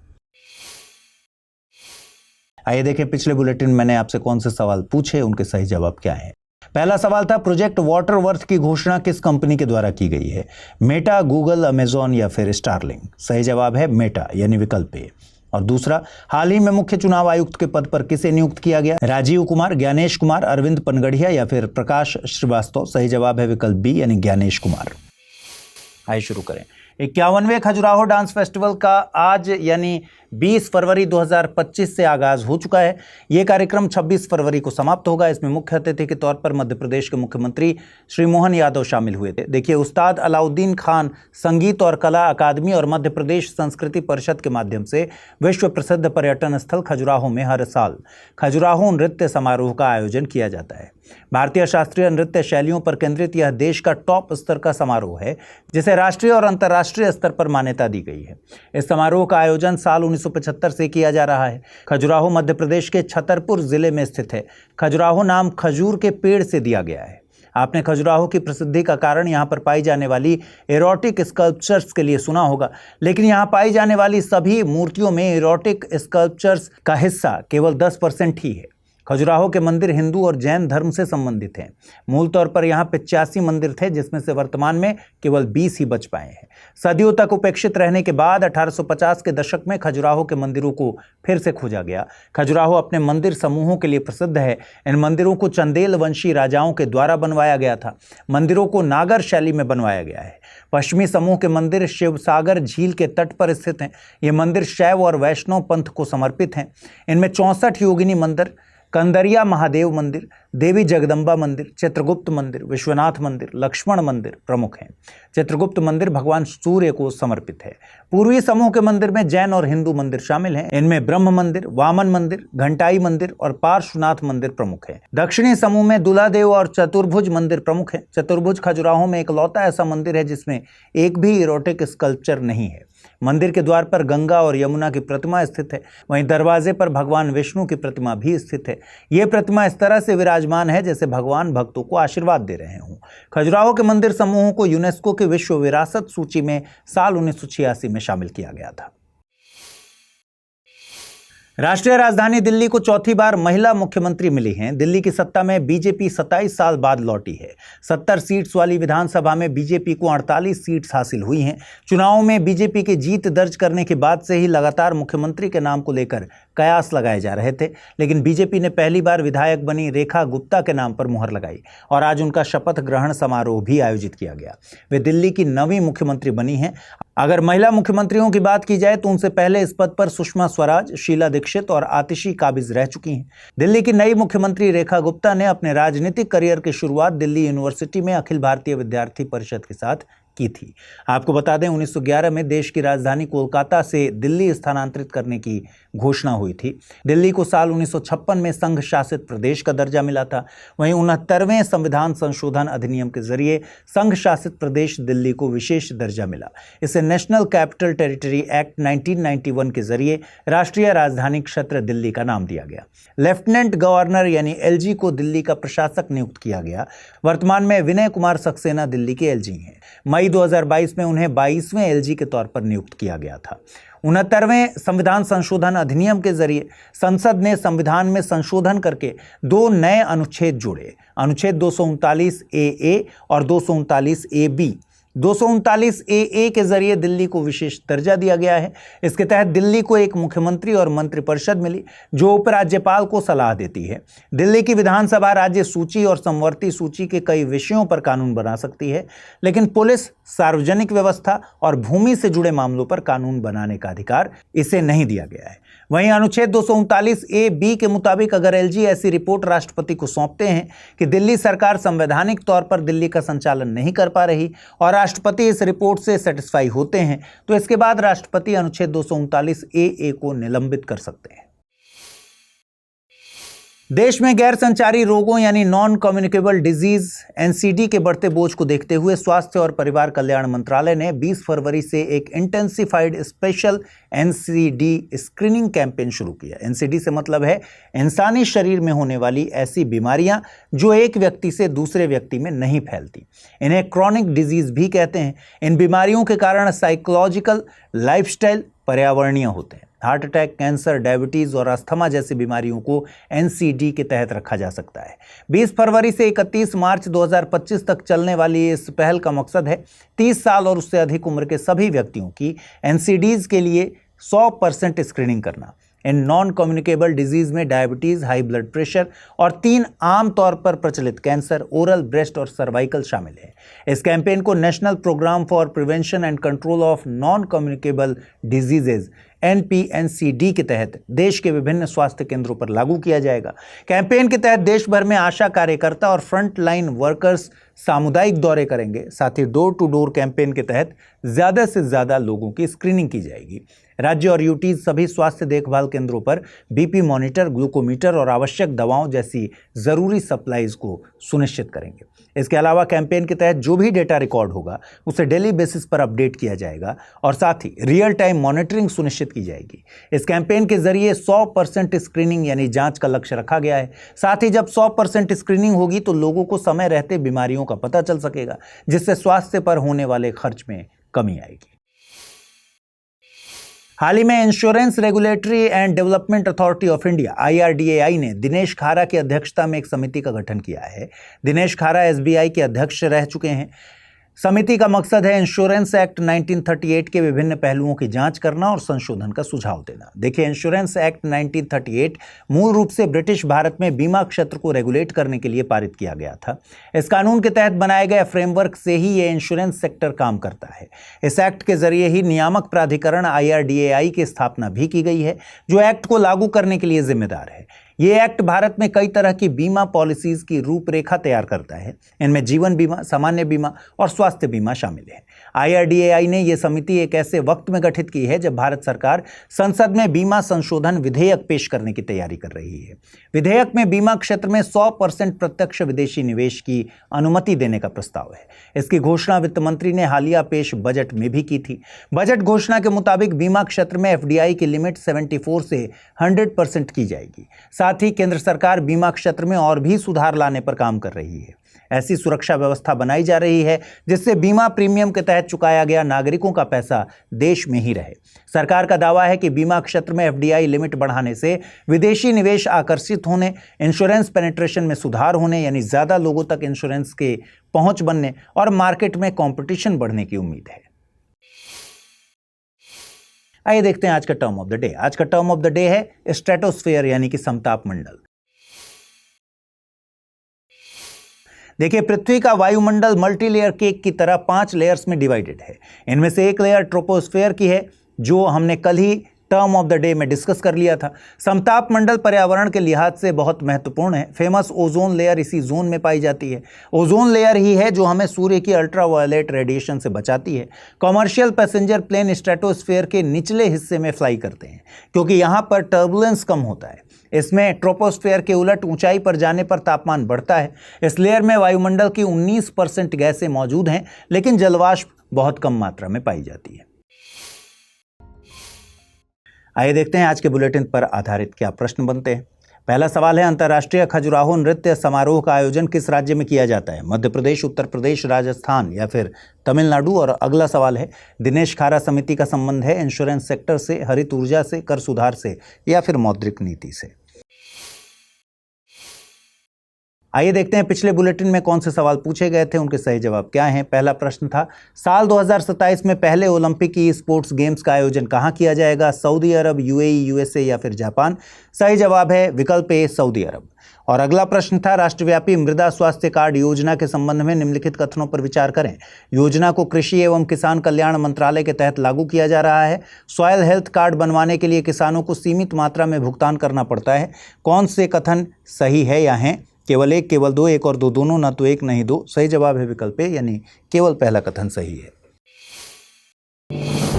आइए देखें पिछले बुलेटिन मैंने आपसे कौन से सवाल पूछे, उनके सही जवाब क्या हैं। पहला सवाल था, प्रोजेक्ट वाटरवर्थ की घोषणा किस कंपनी के द्वारा की गई है? मेटा, गूगल, अमेजॉन या फिर स्टारलिंक? सही जवाब है मेटा यानी विकल्प ए। और दूसरा, हाल ही में मुख्य चुनाव आयुक्त के पद पर किसे नियुक्त किया गया? राजीव कुमार, ज्ञानेश कुमार, अरविंद पनगढ़िया या फिर प्रकाश श्रीवास्तव? सही जवाब है विकल्प बी यानी ज्ञानेश कुमार। आइए शुरू करें। 51वें खजुराहो डांस फेस्टिवल का आज यानी 20 फरवरी 2025 से आगाज हो चुका है। ये कार्यक्रम 26 फरवरी को समाप्त होगा। इसमें मुख्य अतिथि के तौर पर मध्य प्रदेश के मुख्यमंत्री श्री मोहन यादव शामिल हुए थे। देखिए, उस्ताद अलाउद्दीन खान संगीत और कला अकादमी और मध्य प्रदेश संस्कृति परिषद के माध्यम से विश्व प्रसिद्ध पर्यटन स्थल खजुराहो में हर साल खजुराहो नृत्य समारोह का आयोजन किया जाता है। भारतीय शास्त्रीय नृत्य शैलियों पर केंद्रित यह देश का टॉप स्तर का समारोह है, जिसे राष्ट्रीय और अंतर्राष्ट्रीय स्तर पर मान्यता दी गई है। इस समारोह का आयोजन साल 1975 से किया जा रहा है। खजुराहो मध्य प्रदेश के छतरपुर जिले में स्थित है। खजुराहो नाम खजूर के पेड़ से दिया गया है। आपने खजुराहो की प्रसिद्धि का कारण यहाँ पर पाई जाने वाली एरोटिक स्कल्पचर्स के लिए सुना होगा, लेकिन यहाँ पाई जाने वाली सभी मूर्तियों में एरोटिक स्कल्पचर्स का हिस्सा केवल 10% ही है। खजुराहो के मंदिर हिंदू और जैन धर्म से संबंधित हैं। मूल तौर पर यहाँ 85 मंदिर थे, जिसमें से वर्तमान में केवल 20 ही बच पाए हैं। सदियों तक उपेक्षित रहने के बाद 1850 के दशक में खजुराहो के मंदिरों को फिर से खोजा गया। खजुराहो अपने मंदिर समूहों के लिए प्रसिद्ध है। इन मंदिरों को चंदेल वंशी राजाओं के द्वारा बनवाया गया था। मंदिरों को नागर शैली में बनवाया गया है। पश्चिमी समूह के मंदिर शिवसागर झील के तट पर स्थित हैं। ये मंदिर शैव और वैष्णव पंथ को समर्पित हैं। इनमें 64 योगिनी मंदिर, कंदरिया महादेव मंदिर, देवी जगदम्बा मंदिर, चित्रगुप्त मंदिर, विश्वनाथ मंदिर, लक्ष्मण मंदिर प्रमुख हैं। चित्रगुप्त मंदिर भगवान सूर्य को समर्पित है। पूर्वी समूह के मंदिर में जैन और हिंदू मंदिर शामिल हैं। इनमें ब्रह्म मंदिर, वामन मंदिर, घंटाई मंदिर और पार्श्वनाथ मंदिर प्रमुख हैं। दक्षिणी समूह में दुलादेव और चतुर्भुज मंदिर प्रमुख हैं। चतुर्भुज खजुराहो में इकलौता ऐसा मंदिर है जिसमें एक भी इरोटिक स्कल्पचर नहीं है। मंदिर के द्वार पर गंगा और यमुना की प्रतिमा स्थित है। वहीं दरवाजे पर भगवान विष्णु की प्रतिमा भी स्थित है। ये प्रतिमा इस तरह से विराजमान है जैसे भगवान भक्तों को आशीर्वाद दे रहे हों। खजुराहो के मंदिर समूहों को यूनेस्को की विश्व विरासत सूची में साल 1986 में शामिल किया गया था। राष्ट्रीय राजधानी दिल्ली को चौथी बार महिला मुख्यमंत्री मिली हैं। दिल्ली की सत्ता में बीजेपी 27 साल बाद लौटी है। 70 सीट्स वाली विधानसभा में बीजेपी को 48 सीट्स हासिल हुई हैं। चुनावों में बीजेपी की जीत दर्ज करने के बाद से ही लगातार मुख्यमंत्री के नाम को लेकर कयास लगाए जा रहे थे, लेकिन बीजेपी ने पहली बार विधायक बनी रेखा गुप्ता के नाम पर मुहर लगाई और आज उनका शपथ ग्रहण समारोह भी आयोजित किया गया। वे दिल्ली की 9वीं मुख्यमंत्री बनी हैं। अगर महिला मुख्यमंत्रियों की बात की जाए तो उनसे पहले इस पद पर सुषमा स्वराज, शीला दीक्षित और आतिशी काबिज रह चुकी हैं। दिल्ली की नई मुख्यमंत्री रेखा गुप्ता ने अपने राजनीतिक करियर की शुरुआत दिल्ली यूनिवर्सिटी में अखिल भारतीय विद्यार्थी परिषद के साथ की थी। आपको बता दें 1911 में देश की राजधानी कोलकाता से दिल्ली स्थानांतरित करने की घोषणा हुई थी। दिल्ली को साल 1956 में संघ शासित प्रदेश का दर्जा मिला था। वहीं 69वें संविधान संशोधन अधिनियम के जरिए संघ शासित प्रदेश दिल्ली को विशेष दर्जा मिला। इसे नेशनल कैपिटल टेरिटरी एक्ट 1991 के जरिए राष्ट्रीय राजधानी क्षेत्र दिल्ली का नाम दिया गया। लेफ्टिनेंट गवर्नर यानी एलजी को दिल्ली का प्रशासक नियुक्त किया गया। वर्तमान में विनय कुमार सक्सेना दिल्ली के एलजी हैं। मई 2022 में उन्हें 22वें एलजी के तौर पर नियुक्त किया गया था। 69वें संविधान संशोधन अधिनियम के जरिए संसद ने संविधान में संशोधन करके 2 नए अनुच्छेद जोड़े, अनुच्छेद 239 ए और 239 ए। 239 ए के जरिए दिल्ली को विशेष दर्जा दिया गया है। इसके तहत दिल्ली को एक मुख्यमंत्री और मंत्रिपरिषद मिली जो उपराज्यपाल को सलाह देती है। दिल्ली की विधानसभा राज्य सूची और समवर्ती सूची के कई विषयों पर कानून बना सकती है, लेकिन पुलिस, सार्वजनिक व्यवस्था और भूमि से जुड़े मामलों पर कानून बनाने का अधिकार इसे नहीं दिया गया है। वहीं अनुच्छेद 239 ए के मुताबिक अगर एलजी ऐसी रिपोर्ट राष्ट्रपति को सौंपते हैं कि दिल्ली सरकार संवैधानिक तौर पर दिल्ली का संचालन नहीं कर पा रही और राष्ट्रपति इस रिपोर्ट से सेटिस्फाई होते हैं, तो इसके बाद राष्ट्रपति अनुच्छेद 239 ए को निलंबित कर सकते हैं। देश में गैर संचारी रोगों यानी नॉन कम्युनिकेबल डिजीज एनसीडी के बढ़ते बोझ को देखते हुए स्वास्थ्य और परिवार कल्याण मंत्रालय ने 20 फरवरी से एक intensified special NCD screening campaign शुरू किया। एनसीडी से मतलब है इंसानी शरीर में होने वाली ऐसी बीमारियां जो एक व्यक्ति से दूसरे व्यक्ति में नहीं फैलती। इन्हें क्रॉनिक डिजीज भी कहते हैं। इन बीमारियों के कारण साइकोलॉजिकल, लाइफस्टाइल, पर्यावरणीय होते हैं। हार्ट अटैक, कैंसर, डायबिटीज और अस्थमा जैसी बीमारियों को एनसीडी के तहत रखा जा सकता है। 20 फरवरी से 31 मार्च 2025 तक चलने वाली इस पहल का मकसद है 30 साल और उससे अधिक उम्र के सभी व्यक्तियों की एनसीडीज के लिए 100% स्क्रीनिंग करना। इन नॉन कम्युनिकेबल डिजीज में डायबिटीज, हाई ब्लड प्रेशर और 3 आम तौर पर प्रचलित कैंसर, ओरल, ब्रेस्ट और सर्वाइकल शामिल है। इस कैंपेन को national programme for prevention and control of non communicable diseases NPNCD के तहत देश के विभिन्न स्वास्थ्य केंद्रों पर लागू किया जाएगा। कैंपेन के तहत देश भर में आशा कार्यकर्ता और फ्रंट लाइन वर्कर्स सामुदायिक दौरे करेंगे। साथ ही डोर टू डोर कैंपेन के तहत ज़्यादा से ज़्यादा लोगों की स्क्रीनिंग की जाएगी। राज्य और यूटी सभी स्वास्थ्य देखभाल केंद्रों पर बीपी मॉनिटर, ग्लूकोमीटर और आवश्यक दवाओं जैसी ज़रूरी सप्लाईज को सुनिश्चित करेंगे। इसके अलावा कैंपेन के तहत जो भी डेटा रिकॉर्ड होगा उसे डेली बेसिस पर अपडेट किया जाएगा और साथ ही रियल टाइम मॉनिटरिंग सुनिश्चित की जाएगी। इस कैंपेन के जरिए 100% स्क्रीनिंग यानी जांच का लक्ष्य रखा गया है। साथ ही जब 100% स्क्रीनिंग होगी तो लोगों को समय रहते बीमारियों का पता चल सकेगा, जिससे स्वास्थ्य पर होने वाले खर्च में कमी आएगी। हाल ही में insurance regulatory and development authority of India IRDAI ने दिनेश खारा की अध्यक्षता में एक समिति का गठन किया है। दिनेश खारा SBI के अध्यक्ष रह चुके हैं। समिति का मकसद है इंश्योरेंस एक्ट 1938 के विभिन्न पहलुओं की जांच करना और संशोधन का सुझाव देना। देखिए, इंश्योरेंस एक्ट 1938 मूल रूप से ब्रिटिश भारत में बीमा क्षेत्र को रेगुलेट करने के लिए पारित किया गया था। इस कानून के तहत बनाए गए फ्रेमवर्क से ही ये इंश्योरेंस सेक्टर काम करता है। इस एक्ट के जरिए ही नियामक प्राधिकरण IRDAI की स्थापना भी की गई है, जो एक्ट को लागू करने के लिए जिम्मेदार है। ये एक्ट भारत में कई तरह की बीमा पॉलिसीज की रूपरेखा तैयार करता है। इनमें जीवन बीमा, सामान्य बीमा और स्वास्थ्य बीमा शामिल है। IRDAI ने यह समिति एक ऐसे वक्त में गठित की है जब भारत सरकार संसद में बीमा संशोधन विधेयक पेश करने की तैयारी कर रही है। विधेयक में बीमा क्षेत्र में 100% प्रत्यक्ष विदेशी निवेश की अनुमति देने का प्रस्ताव है। इसकी घोषणा वित्त मंत्री ने हालिया पेश बजट में भी की थी। बजट घोषणा के मुताबिक बीमा क्षेत्र में FDI की लिमिट 74 से 100% की जाएगी। साथ ही केंद्र सरकार बीमा क्षेत्र में और भी सुधार लाने पर काम कर रही है। ऐसी सुरक्षा व्यवस्था बनाई जा रही है जिससे बीमा प्रीमियम के तहत चुकाया गया नागरिकों का पैसा देश में ही रहे। सरकार का दावा है कि बीमा क्षेत्र में FDI लिमिट बढ़ाने से विदेशी निवेश आकर्षित होने, इंश्योरेंस पेनिट्रेशन में सुधार होने यानी ज्यादा लोगों तक इंश्योरेंस के पहुंच बनने और मार्केट में कंपटीशन बढ़ने की उम्मीद है। आइए देखते हैं आज का टर्म ऑफ द डे। आज का टर्म ऑफ द डे है स्ट्रेटोस्फेयर यानी कि समताप मंडल। देखिए, पृथ्वी का वायुमंडल मल्टीलेयर केक की तरह 5 लेयर्स में डिवाइडेड है। इनमें से एक लेयर ट्रोपोस्फेयर की है, जो हमने कल ही टर्म ऑफ द डे में डिस्कस कर लिया था। समताप मंडल पर्यावरण के लिहाज से बहुत महत्वपूर्ण है। फेमस ओजोन लेयर इसी जोन में पाई जाती है। ओजोन लेयर ही है जो हमें सूर्य की अल्ट्रावायलेट रेडिएशन से बचाती है। कमर्शियल पैसेंजर प्लेन स्ट्रेटोस्फेयर के निचले हिस्से में फ्लाई करते हैं क्योंकि यहाँ पर टर्बुलेंस कम होता है। इसमें ट्रोपोस्फेयर के उलट ऊंचाई पर जाने पर तापमान बढ़ता है। इस लेयर में वायुमंडल की 19% गैसें मौजूद हैं, लेकिन जलवाष्प बहुत कम मात्रा में पाई जाती है। आइए देखते हैं आज के बुलेटिन पर आधारित क्या प्रश्न बनते हैं। पहला सवाल है, अंतर्राष्ट्रीय खजुराहो नृत्य समारोह का आयोजन किस राज्य में किया जाता है? मध्य प्रदेश, उत्तर प्रदेश, राजस्थान या फिर तमिलनाडु? और अगला सवाल है, दिनेश खारा समिति का संबंध है इंश्योरेंस सेक्टर से, हरित ऊर्जा से, कर सुधार से या फिर मौद्रिक नीति से? आइए देखते हैं पिछले बुलेटिन में कौन से सवाल पूछे गए थे, उनके सही जवाब क्या हैं। पहला प्रश्न था, साल 2027 में पहले ओलंपिक ई स्पोर्ट्स गेम्स का आयोजन कहाँ किया जाएगा? सऊदी अरब, UAE, USA या फिर जापान? सही जवाब है विकल्प ए, सऊदी अरब। और अगला प्रश्न था, राष्ट्रव्यापी मृदा स्वास्थ्य कार्ड योजना के संबंध में निम्नलिखित कथनों पर विचार करें। योजना को कृषि एवं किसान कल्याण मंत्रालय के तहत लागू किया जा रहा है। सॉयल हेल्थ कार्ड बनवाने के लिए किसानों को सीमित मात्रा में भुगतान करना पड़ता है। कौन से कथन सही है या हैं? केवल एक, केवल दो, एक और दो दोनों, ना तो एक नहीं दो? सही जवाब है विकल्प ए, यानी केवल पहला कथन सही है।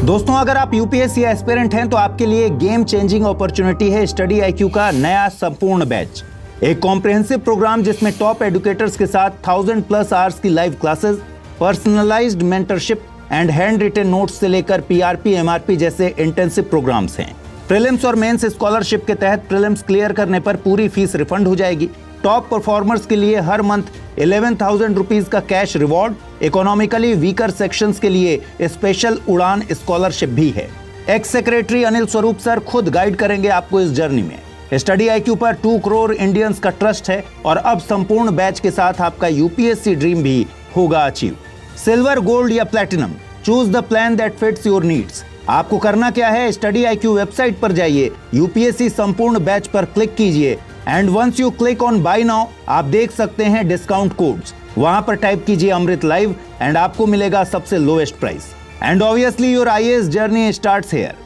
दोस्तों, अगर आप UPSC एस्पिरेंट हैं तो आपके लिए गेम चेंजिंग अपॉर्चुनिटी है स्टडी IQ का नया संपूर्ण बैच। एक कॉम्प्रिहेंसिव प्रोग्राम जिसमें टॉप एडुकेटर्स के साथ 1000+ आवर्स की live classes, personalised mentorship and hand written notes से लेकर पीआरपी, एमआरपी जैसे इंटेंसिव प्रोग्राम्स हैं। प्रीलिम्स और मेंस स्कॉलरशिप के तहत प्रीलिम्स क्लियर करने पर पूरी फीस रिफंड हो जाएगी। टॉप परफॉर्मर्स के लिए हर मंथ 11,000 रुपीज का cash reward, economically weaker sections के लिए स्पेशल उड़ान स्कॉलरशिप भी है। X secretary Anil Swarup sir खुद गाइड करेंगे आपको इस जर्नी में। स्टडी IQ पर 2 करोड़ इंडियंस का ट्रस्ट है और अब संपूर्ण बैच के साथ आपका UPSC ड्रीम भी होगा अचीव। सिल्वर, गोल्ड या platinum, choose the plan that fits your needs. आपको करना क्या है, स्टडी IQ वेबसाइट पर जाइए, UPSC संपूर्ण बैच पर क्लिक कीजिए and once you click on buy now आप देख सकते हैं डिस्काउंट कोड्स। वहां पर टाइप कीजिए अमृत लाइव एंड आपको मिलेगा सबसे lowest price. And obviously your IAS journey starts here.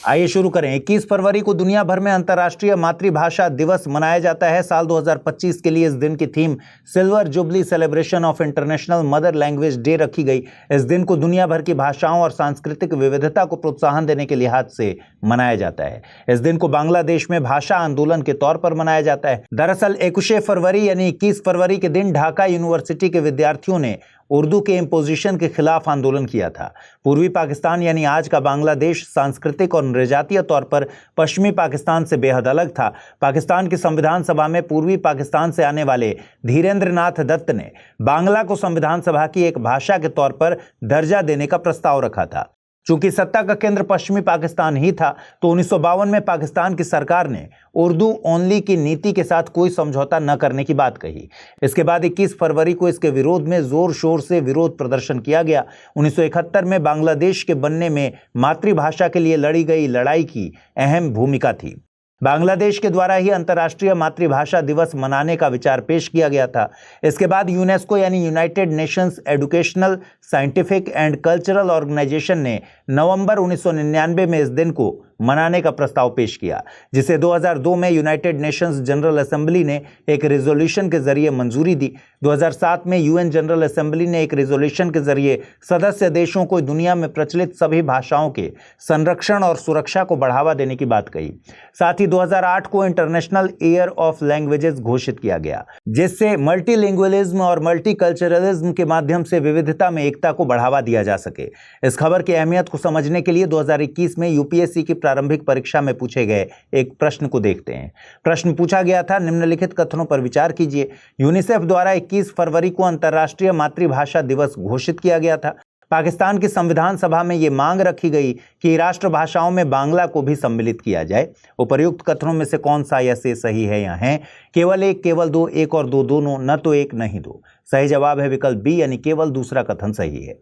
आइए शुरू करें। 21 फरवरी को दुनिया भर में अंतर्राष्ट्रीय मातृभाषा दिवस मनाया जाता है। साल 2025 के लिए इस दिन की theme silver jubilee celebration of international mother language day रखी गई। इस दिन को दुनिया भर की भाषाओं और सांस्कृतिक विविधता को प्रोत्साहन देने के लिहाज से मनाया जाता है। इस दिन को बांग्लादेश में भाषा आंदोलन के तौर पर मनाया जाता है। दरअसल 21 फरवरी यानी 21 फरवरी के दिन ढाका यूनिवर्सिटी के विद्यार्थियों ने उर्दू के इम्पोजिशन के खिलाफ आंदोलन किया था। पूर्वी पाकिस्तान यानी आज का बांग्लादेश सांस्कृतिक और नृजातीय तौर पर पश्चिमी पाकिस्तान से बेहद अलग था। पाकिस्तान की संविधान सभा में पूर्वी पाकिस्तान से आने वाले धीरेंद्र नाथ दत्त ने बांग्ला को संविधान सभा की एक भाषा के तौर पर दर्जा देने का प्रस्ताव रखा था। चूंकि सत्ता का केंद्र पश्चिमी पाकिस्तान ही था तो 1952 में पाकिस्तान की सरकार ने उर्दू ओनली की नीति के साथ कोई समझौता न करने की बात कही। इसके बाद 21 फरवरी को इसके विरोध में जोर शोर से विरोध प्रदर्शन किया गया। 1971 में बांग्लादेश के बनने में मातृभाषा के लिए लड़ी गई लड़ाई की अहम भूमिका थी। बांग्लादेश के द्वारा ही अंतर्राष्ट्रीय मातृभाषा दिवस मनाने का विचार पेश किया गया था। इसके बाद यूनेस्को यानी United Nations educational, scientific and cultural organisation ने नवंबर 1999 में इस दिन को मनाने का प्रस्ताव पेश किया, जिसे 2002 में यूनाइटेड नेशंस जनरल असेंबली ने एक रिजोल्यूशन के जरिए मंजूरी दी। 2007 में UN जनरल असेंबली ने एक रिजोल्यूशन के जरिए सदस्य देशों को दुनिया में प्रचलित सभी भाषाओं के संरक्षण और सुरक्षा को बढ़ावा देने की बात कही। साथ ही 2008 को इंटरनेशनल ईयर ऑफ लैंग्वेजेस घोषित किया गया, जिससे मल्टीलिंगुअलिज्म और मल्टीकल्चरलिज्म के माध्यम से विविधता में एकता को बढ़ावा दिया जा सके। इस खबर की अहमियत को समझने के लिए 2021 में UPSC की प्रारंभिक परीक्षा में पूछे गए एक प्रश्न को देखते हैं। प्रश्न पूछा गया था, निम्नलिखित कथनों पर विचार कीजिए। यूनिसेफ द्वारा 21 फरवरी को अंतर्राष्ट्रीय मातृभाषा दिवस घोषित किया गया था। पाकिस्तान की संविधान सभा में यह मांग रखी गई कि राष्ट्रभाषाओं में बांग्ला को भी सम्मिलित किया जाए। उपर्युक्त कथनों में से कौन सा या से सही है या है? केवल एक, केवल दो, एक और दो, दोनों, न तो एक नहीं दो। सही जवाब है विकल्प बी यानी केवल दूसरा कथन सही है।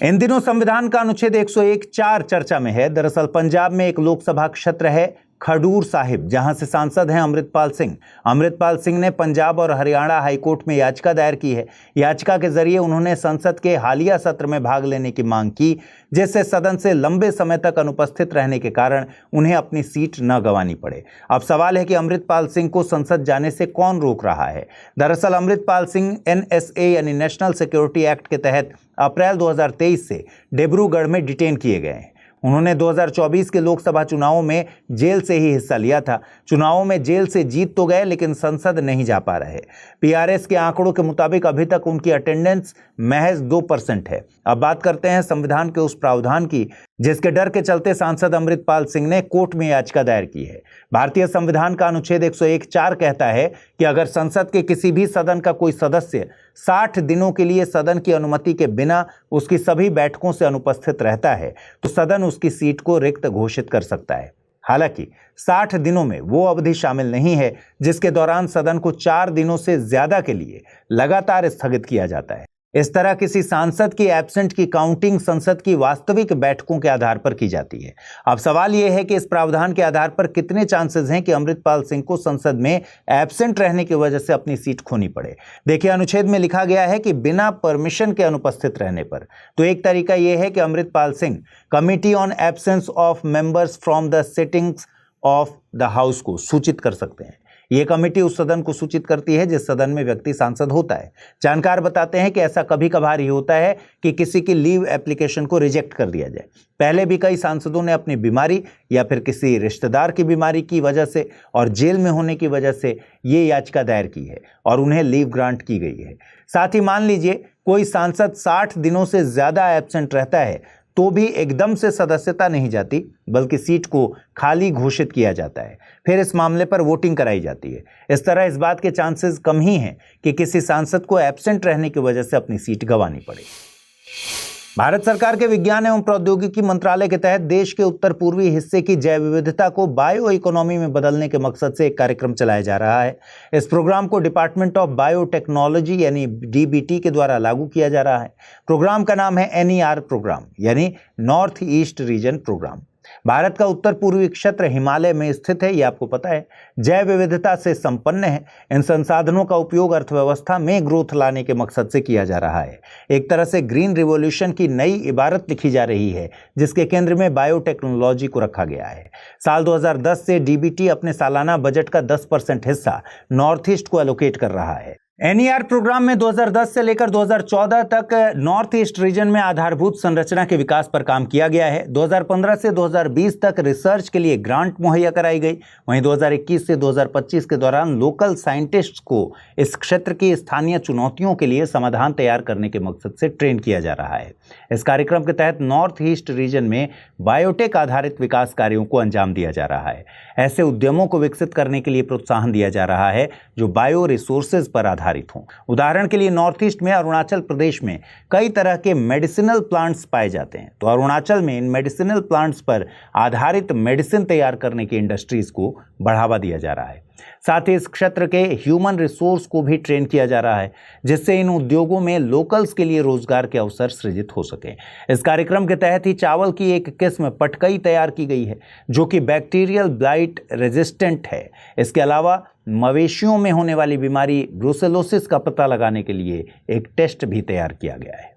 इन दिनों संविधान का अनुच्छेद 101(4) चर्चा में है। दरअसल पंजाब में एक लोकसभा क्षेत्र है खडूर साहिब, जहां से सांसद हैं अमृतपाल सिंह। अमृतपाल सिंह ने पंजाब और हरियाणा हाईकोर्ट में याचिका दायर की है। याचिका के जरिए उन्होंने संसद के हालिया सत्र में भाग लेने की मांग की, जिससे सदन से लंबे समय तक अनुपस्थित रहने के कारण उन्हें अपनी सीट न गंवानी पड़े। अब सवाल है कि अमृतपाल सिंह को संसद जाने से कौन रोक रहा है? दरअसल अमृतपाल सिंह NSA यानी नेशनल सिक्योरिटी एक्ट के तहत अप्रैल 2023 से डिब्रूगढ़ में डिटेन किए गए हैं। उन्होंने 2024 के लोकसभा चुनावों में जेल से ही हिस्सा लिया था। चुनावों में जेल से जीत तो गए लेकिन संसद नहीं जा पा रहे। PRS के आंकड़ों के मुताबिक अभी तक उनकी अटेंडेंस महज 2% है। अब बात करते हैं संविधान के उस प्रावधान की जिसके डर के चलते सांसद अमृतपाल सिंह ने कोर्ट में याचिका दायर की है। भारतीय संविधान का अनुच्छेद 101(4) कहता है कि अगर संसद के किसी भी सदन का कोई सदस्य 60 दिनों के लिए सदन की अनुमति के बिना उसकी सभी बैठकों से अनुपस्थित रहता है तो सदन उसकी सीट को रिक्त घोषित कर सकता है। हालांकि 60 दिनों में वो अवधि शामिल नहीं है जिसके दौरान सदन को 4 दिनों से ज्यादा के लिए लगातार स्थगित किया जाता है। इस तरह किसी सांसद की एब्सेंट की काउंटिंग संसद की वास्तविक बैठकों के आधार पर की जाती है। अब सवाल यह है कि इस प्रावधान के आधार पर कितने चांसेस हैं कि अमृतपाल सिंह को संसद में एब्सेंट रहने की वजह से अपनी सीट खोनी पड़े। देखिए, अनुच्छेद में लिखा गया है कि बिना परमिशन के अनुपस्थित रहने पर। तो एक तरीका यह है कि Amritpal Singh committee on absence of members from the sittings of the house को सूचित कर सकते हैं। ये कमेटी उस सदन को सूचित करती है जिस सदन में व्यक्ति सांसद होता है। जानकार बताते हैं कि ऐसा कभी कभार ही होता है कि किसी की लीव एप्लीकेशन को रिजेक्ट कर दिया जाए। पहले भी कई सांसदों ने अपनी बीमारी या फिर किसी रिश्तेदार की बीमारी की वजह से और जेल में होने की वजह से ये याचिका दायर की है और उन्हें लीव ग्रांट की गई है। साथ ही मान लीजिए कोई सांसद 60 दिनों से ज्यादा एब्सेंट रहता है तो भी एकदम से सदस्यता नहीं जाती, बल्कि सीट को खाली घोषित किया जाता है। फिर इस मामले पर वोटिंग कराई जाती है। इस तरह इस बात के चांसेस कम ही हैं कि किसी सांसद को एब्सेंट रहने की वजह से अपनी सीट गंवानी पड़े। भारत सरकार के विज्ञान एवं प्रौद्योगिकी मंत्रालय के तहत देश के उत्तर पूर्वी हिस्से की जैव विविधता को बायो इकोनॉमी में बदलने के मकसद से एक कार्यक्रम चलाया जा रहा है। इस प्रोग्राम को डिपार्टमेंट ऑफ बायोटेक्नोलॉजी यानी DBT के द्वारा लागू किया जा रहा है। प्रोग्राम का नाम है NER प्रोग्राम यानी north east region programme. Bharat का उत्तर पूर्वी क्षेत्र हिमालय में स्थित है, ये आपको पता है। जैव विविधता से संपन्न है। इन संसाधनों का उपयोग अर्थव्यवस्था में ग्रोथ लाने के मकसद से किया जा रहा है। एक तरह से ग्रीन रिवॉल्यूशन की नई इबारत लिखी जा रही है जिसके केंद्र में बायोटेक्नोलॉजी को रखा गया है। साल 2010 से DBT अपने सालाना बजट का 10% हिस्सा नॉर्थ ईस्ट को एलोकेट कर रहा है। NER प्रोग्राम में 2010 से लेकर 2014 तक नॉर्थ ईस्ट रीजन में आधारभूत संरचना के विकास पर काम किया गया है। 2015 से 2020 तक रिसर्च के लिए ग्रांट मुहैया कराई गई। वहीं 2021 से 2025 के दौरान लोकल साइंटिस्ट्स को इस क्षेत्र की स्थानीय चुनौतियों के लिए समाधान तैयार करने के मकसद से ट्रेन किया जा रहा है। इस कार्यक्रम के तहत नॉर्थ ईस्ट रीजन में बायोटेक आधारित विकास कार्यों को अंजाम दिया जा रहा है। ऐसे उद्यमों को विकसित करने के लिए प्रोत्साहन दिया जा रहा है जो बायो रिसोर्सेज पर आधारित हों। उदाहरण के लिए नॉर्थ ईस्ट में अरुणाचल प्रदेश में कई तरह के मेडिसिनल प्लांट्स पाए जाते हैं, तो अरुणाचल में इन मेडिसिनल प्लांट्स पर आधारित मेडिसिन तैयार करने की इंडस्ट्रीज को बढ़ावा दिया जा रहा है। साथ ही इस क्षेत्र के ह्यूमन रिसोर्स को भी ट्रेन किया जा रहा है जिससे इन उद्योगों में लोकल्स के लिए रोजगार के अवसर सृजित हो सके। इस कार्यक्रम के तहत ही चावल की एक किस्म पटकई तैयार की गई है जो कि बैक्टीरियल ब्लाइट रेजिस्टेंट है। इसके अलावा मवेशियों में होने वाली बीमारी ब्रुसेलोसिस का पता लगाने के लिए एक टेस्ट भी तैयार किया गया है।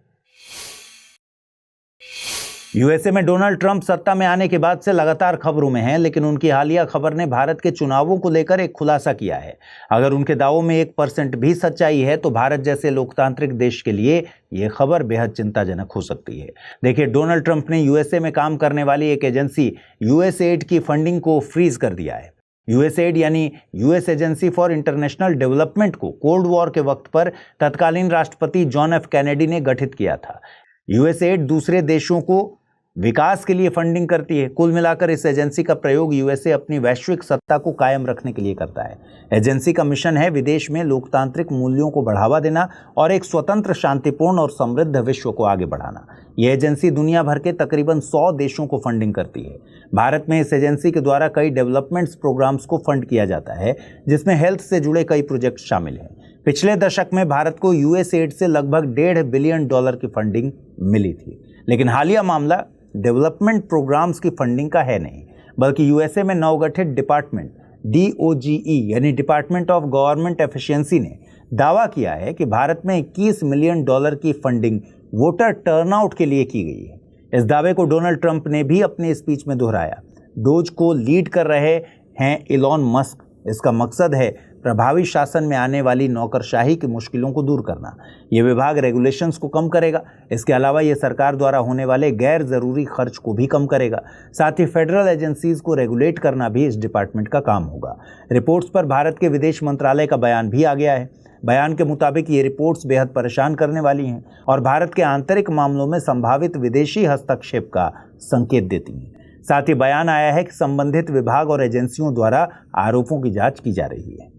USA में डोनाल्ड ट्रंप सत्ता में आने के बाद से लगातार खबरों में हैं, लेकिन उनकी हालिया खबर ने भारत के चुनावों को लेकर एक खुलासा किया है। अगर उनके दावों में 1% भी सच्चाई है तो भारत जैसे लोकतांत्रिक देश के लिए यह खबर बेहद चिंताजनक हो सकती है। देखिए, डोनाल्ड ट्रंप ने USA में काम करने वाली एक एजेंसी USAID की फंडिंग को फ्रीज कर दिया है। USAID यानी US agency for international development को कोल्ड वॉर के वक्त पर तत्कालीन राष्ट्रपति जॉन F कैनेडी ने गठित किया था। USAID दूसरे देशों को विकास के लिए फंडिंग करती है। कुल मिलाकर इस एजेंसी का प्रयोग USA अपनी वैश्विक सत्ता को कायम रखने के लिए करता है। एजेंसी का मिशन है विदेश में लोकतांत्रिक मूल्यों को बढ़ावा देना और एक स्वतंत्र, शांतिपूर्ण और समृद्ध विश्व को आगे बढ़ाना। यह एजेंसी दुनिया भर के तकरीबन 100 देशों को फंडिंग करती है। भारत में इस एजेंसी के द्वारा कई डेवलपमेंट प्रोग्राम्स को फंड किया जाता है जिसमें हेल्थ से जुड़े कई प्रोजेक्ट शामिल हैं। पिछले दशक में भारत को USAID से लगभग $1.5 बिलियन की फंडिंग मिली थी, लेकिन हालिया मामला डेवलपमेंट प्रोग्राम्स की फंडिंग का है नहीं, बल्कि USA में नवगठित डिपार्टमेंट DOGE यानी डिपार्टमेंट ऑफ गवर्नमेंट एफिशिएंसी ने दावा किया है कि भारत में $21 मिलियन की फंडिंग वोटर टर्नआउट के लिए की गई है। इस दावे को डोनाल्ड ट्रंप ने भी अपने स्पीच में दोहराया। डोज को लीड कर रहे हैं इलॉन मस्क। इसका मकसद है प्रभावी शासन में आने वाली नौकरशाही की मुश्किलों को दूर करना। यह विभाग रेगुलेशंस को कम करेगा। इसके अलावा यह सरकार द्वारा होने वाले गैर जरूरी खर्च को भी कम करेगा। साथ ही फेडरल एजेंसीज को रेगुलेट करना भी इस डिपार्टमेंट का काम होगा। रिपोर्ट्स पर भारत के विदेश मंत्रालय का बयान भी आ गया है। बयान के मुताबिक ये रिपोर्ट्स बेहद परेशान करने वाली हैं और भारत के आंतरिक मामलों में संभावित विदेशी हस्तक्षेप का संकेत देती हैं। साथ ही बयान आया है कि संबंधित विभाग और एजेंसियों द्वारा आरोपों की जांच की जा रही है।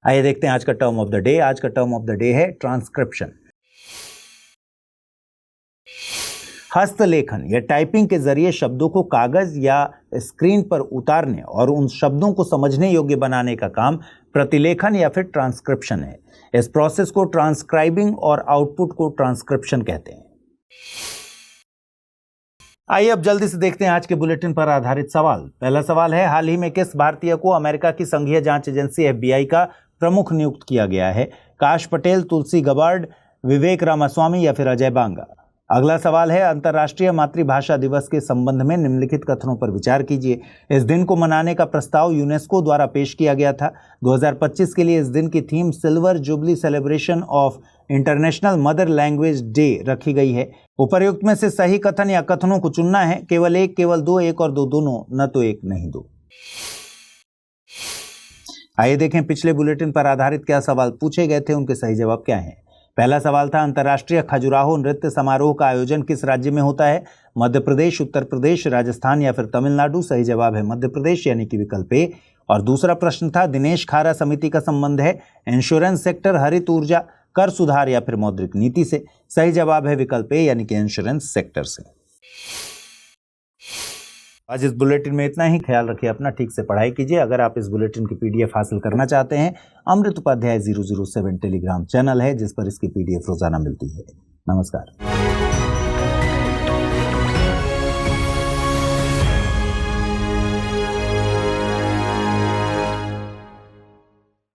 आइए देखते हैं आज का टर्म ऑफ द डे। आज का टर्म ऑफ द डे है ट्रांसक्रिप्शन। हस्तलेखन या टाइपिंग के जरिए शब्दों को कागज या स्क्रीन पर उतारने और उन शब्दों को समझने योग्य बनाने का काम प्रतिलेखन या फिर ट्रांसक्रिप्शन है। इस प्रोसेस को ट्रांसक्राइबिंग और आउटपुट को ट्रांसक्रिप्शन कहते हैं। आइए अब जल्दी से देखते हैं आज के बुलेटिन पर आधारित सवाल। पहला सवाल है, हाल ही में किस भारतीय को अमेरिका की संघीय जांच एजेंसी FBI का प्रमुख नियुक्त किया गया है? काश पटेल, तुलसी गबार्ड, विवेक रामास्वामी या फिर अजय बांगा? अगला सवाल है, अंतर्राष्ट्रीय मातृभाषा दिवस के संबंध में निम्नलिखित कथनों पर विचार कीजिए। इस दिन को मनाने का प्रस्ताव यूनेस्को द्वारा पेश किया गया था। 2025 के लिए इस दिन की theme silver jubilee celebration of international mother language day रखी गई है। उपर्युक्त में से सही कथन या कथनों को चुनना है, केवल एक, केवल दो, एक और दो दोनों, न तो एक नहीं दो। आइए देखें पिछले बुलेटिन पर आधारित क्या सवाल पूछे गए थे, उनके सही जवाब क्या हैं। पहला सवाल था, अंतर्राष्ट्रीय खजुराहो नृत्य समारोह का आयोजन किस राज्य में होता है? मध्य प्रदेश, उत्तर प्रदेश, राजस्थान या फिर तमिलनाडु। सही जवाब है मध्य प्रदेश, यानी कि विकल्प ए। और दूसरा प्रश्न था, दिनेश खारा समिति का संबंध है इंश्योरेंस सेक्टर, हरित ऊर्जा, कर सुधार या फिर मौद्रिक नीति से। सही जवाब है विकल्प ए, यानी कि इंश्योरेंस सेक्टर से। आज इस बुलेटिन में इतना ही। ख्याल रखिए अपना, ठीक से पढ़ाई कीजिए। अगर आप इस बुलेटिन की पीडीएफ हासिल करना चाहते हैं, अमृत उपाध्याय 007 टेलीग्राम चैनल है जिस पर इसकी पीडीएफ रोजाना मिलती है। नमस्कार।